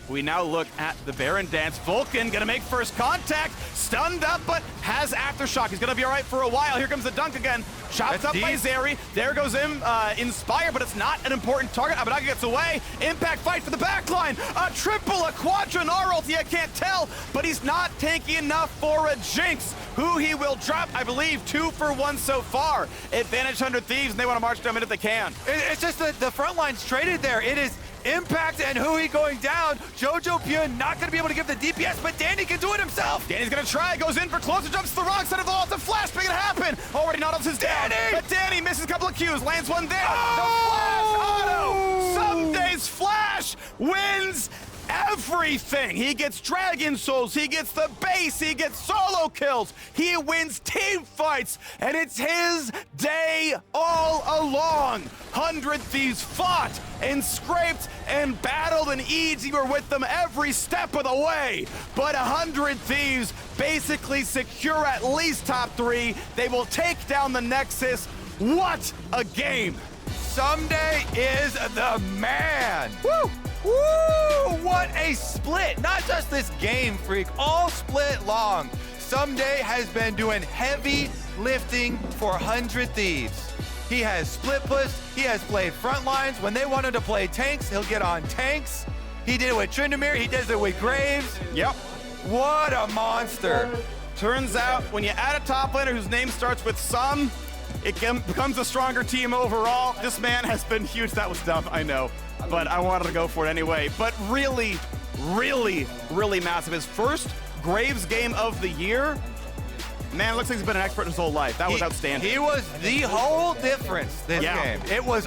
we now look at the Baron dance. Vulcan gonna make first contact, stunned up, but has Aftershock. He's gonna be all right for a while. Here comes the dunk again. Chopped up by Zeri. There goes him, Inspire, but it's not an important target. Abbedagge gets away. Impact fight for the backline. A triple, a quadra Gnar ulti, I can't tell, but he's not tanky enough for a Jinx. Huhi will drop, I believe, 2 for 1 so far. Advantage 100 Thieves, and they want to march them in if they can.
It's just that the front line's traded there. It is Impact and Huhi going down. jojopyun not going to be able to give the DPS, but Danny can do it himself.
Danny's going to try, goes in for closer, jumps to the wrong side of the wall. It's a flash, make it happen. Already Nautilus is down, but Danny misses a couple of Qs, lands one there.
Oh!
The flash auto. Ssumday's flash wins everything. He gets Dragon Souls, he gets the base, he gets solo kills, he wins team fights, and it's his day all along. 100 Thieves fought and scraped and battled, and Eads, you were with them every step of the way. But 100 Thieves basically secure at least top 3. They will take down the Nexus. What a game!
Ssumday is the man. Woo! Woo! What a split! Not just this game, Phreak, all split long. Ssumday has been doing heavy lifting for 100 Thieves. He has split pushed, he has played front lines. When they wanted to play tanks, he'll get on tanks. He did it with Tryndamere, he does it with Graves.
Yep.
What a monster.
Turns out, when you add a top laner whose name starts with Sum, it becomes a stronger team overall. This man has been huge. That was dumb, I know, but I wanted to go for it anyway. But really, really, really massive. His first Graves game of the year. Man, it looks like he's been an expert his whole life. That was outstanding.
He was the whole difference this game. It was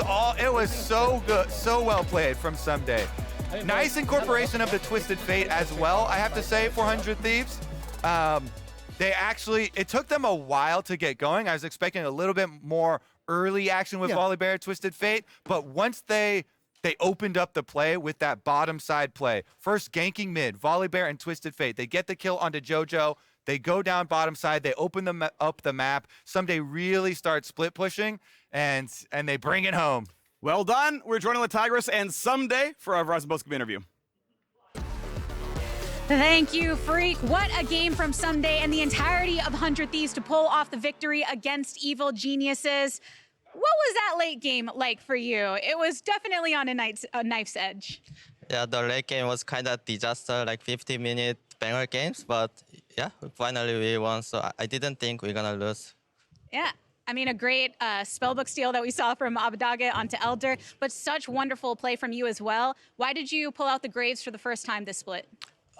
so good, so well played from Ssumday. Nice incorporation of the Twisted Fate as well, I have to say, for 100 Thieves. It took them a while to get going. I was expecting a little bit more early action with Volibear, Twisted Fate, but once they opened up the play with that bottom side play, first ganking mid, Volibear and Twisted Fate, they get the kill onto Jojo, they go down bottom side, they open up the map, Ssumday really starts split pushing, and they bring it home.
Well done. We're joining LeTigress and Ssumday for our Verizon Post-game interview.
Thank you, Phreak. What a game from Ssumday and the entirety of 100 Thieves to pull off the victory against Evil Geniuses. What was that late game like for you? It was definitely on a knife's edge.
Yeah, the late game was kind of disaster, like 50-minute banger games, but yeah, finally we won, so I didn't think we were gonna lose.
Yeah. I mean, a great spellbook steal that we saw from Abbedagge onto Elder, but such wonderful play from you as well. Why did you pull out the Graves for the first time this split?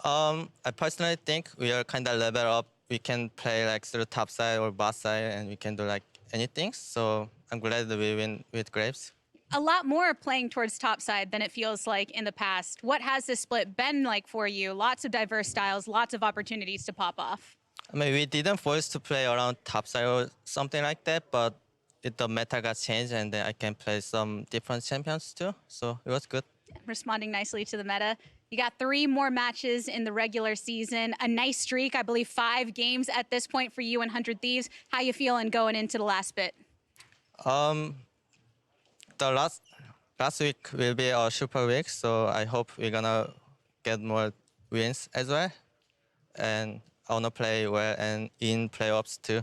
I personally think we are kind of level up. We can play like through top side or bot side, and we can do like anything. So I'm glad that we win with Graves.
A lot more playing towards top side than it feels like in the past. What has this split been like for you? Lots of diverse styles, lots of opportunities to pop off.
I mean, we didn't force to play around top side or something like that, but the meta got changed, and then I can play some different champions too. So it was good.
Responding nicely to the meta. You got 3 more matches in the regular season. A nice streak, I believe 5 games at this point for you and 100 Thieves. How you feeling going into the last bit?
The last week will be a super week, so I hope we're gonna get more wins as well. And I wanna play well and in playoffs too.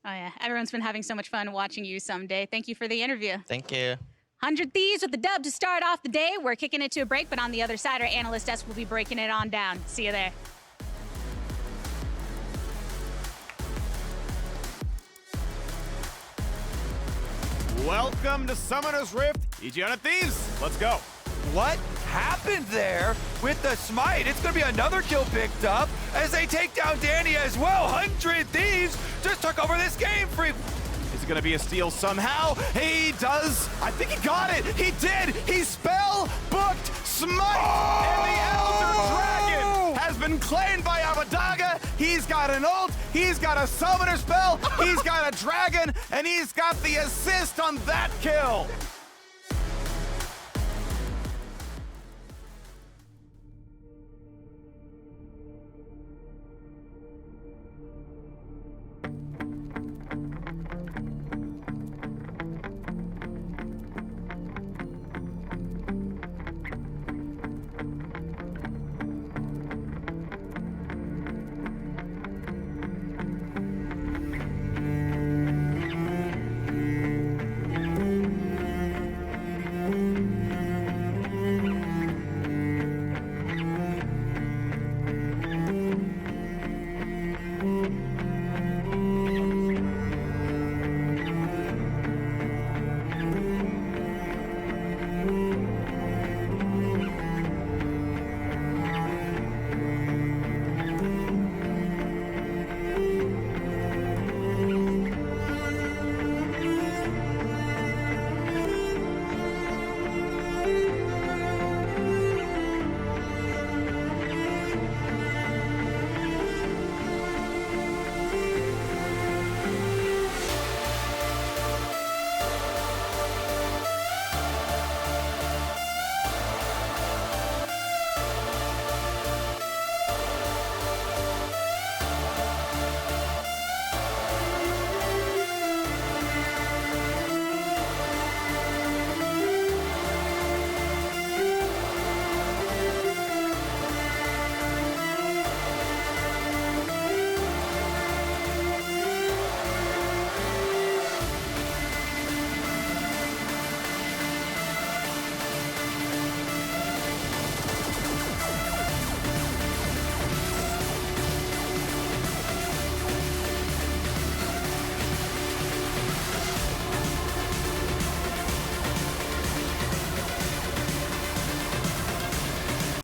Oh yeah, everyone's been having so much fun watching you Ssumday. Thank you for the interview.
Thank you.
100 Thieves with the dub to start off the day. We're kicking it to a break, but on the other side, our analyst desk will be breaking it on down. See you there.
Welcome to Summoner's Rift, EG 100 Thieves. Let's go.
What happened there with the smite? It's going to be another kill picked up as they take down Danny as well. 100 Thieves just took over this game. Phreak.
Is it going to be a steal somehow? He does. I think he got it. He did. He spell booked smite. And the Elder Dragon has been claimed by Abbedagge. He's got an ult. He's got a summoner spell. He's got a dragon. And he's got the assist on that kill.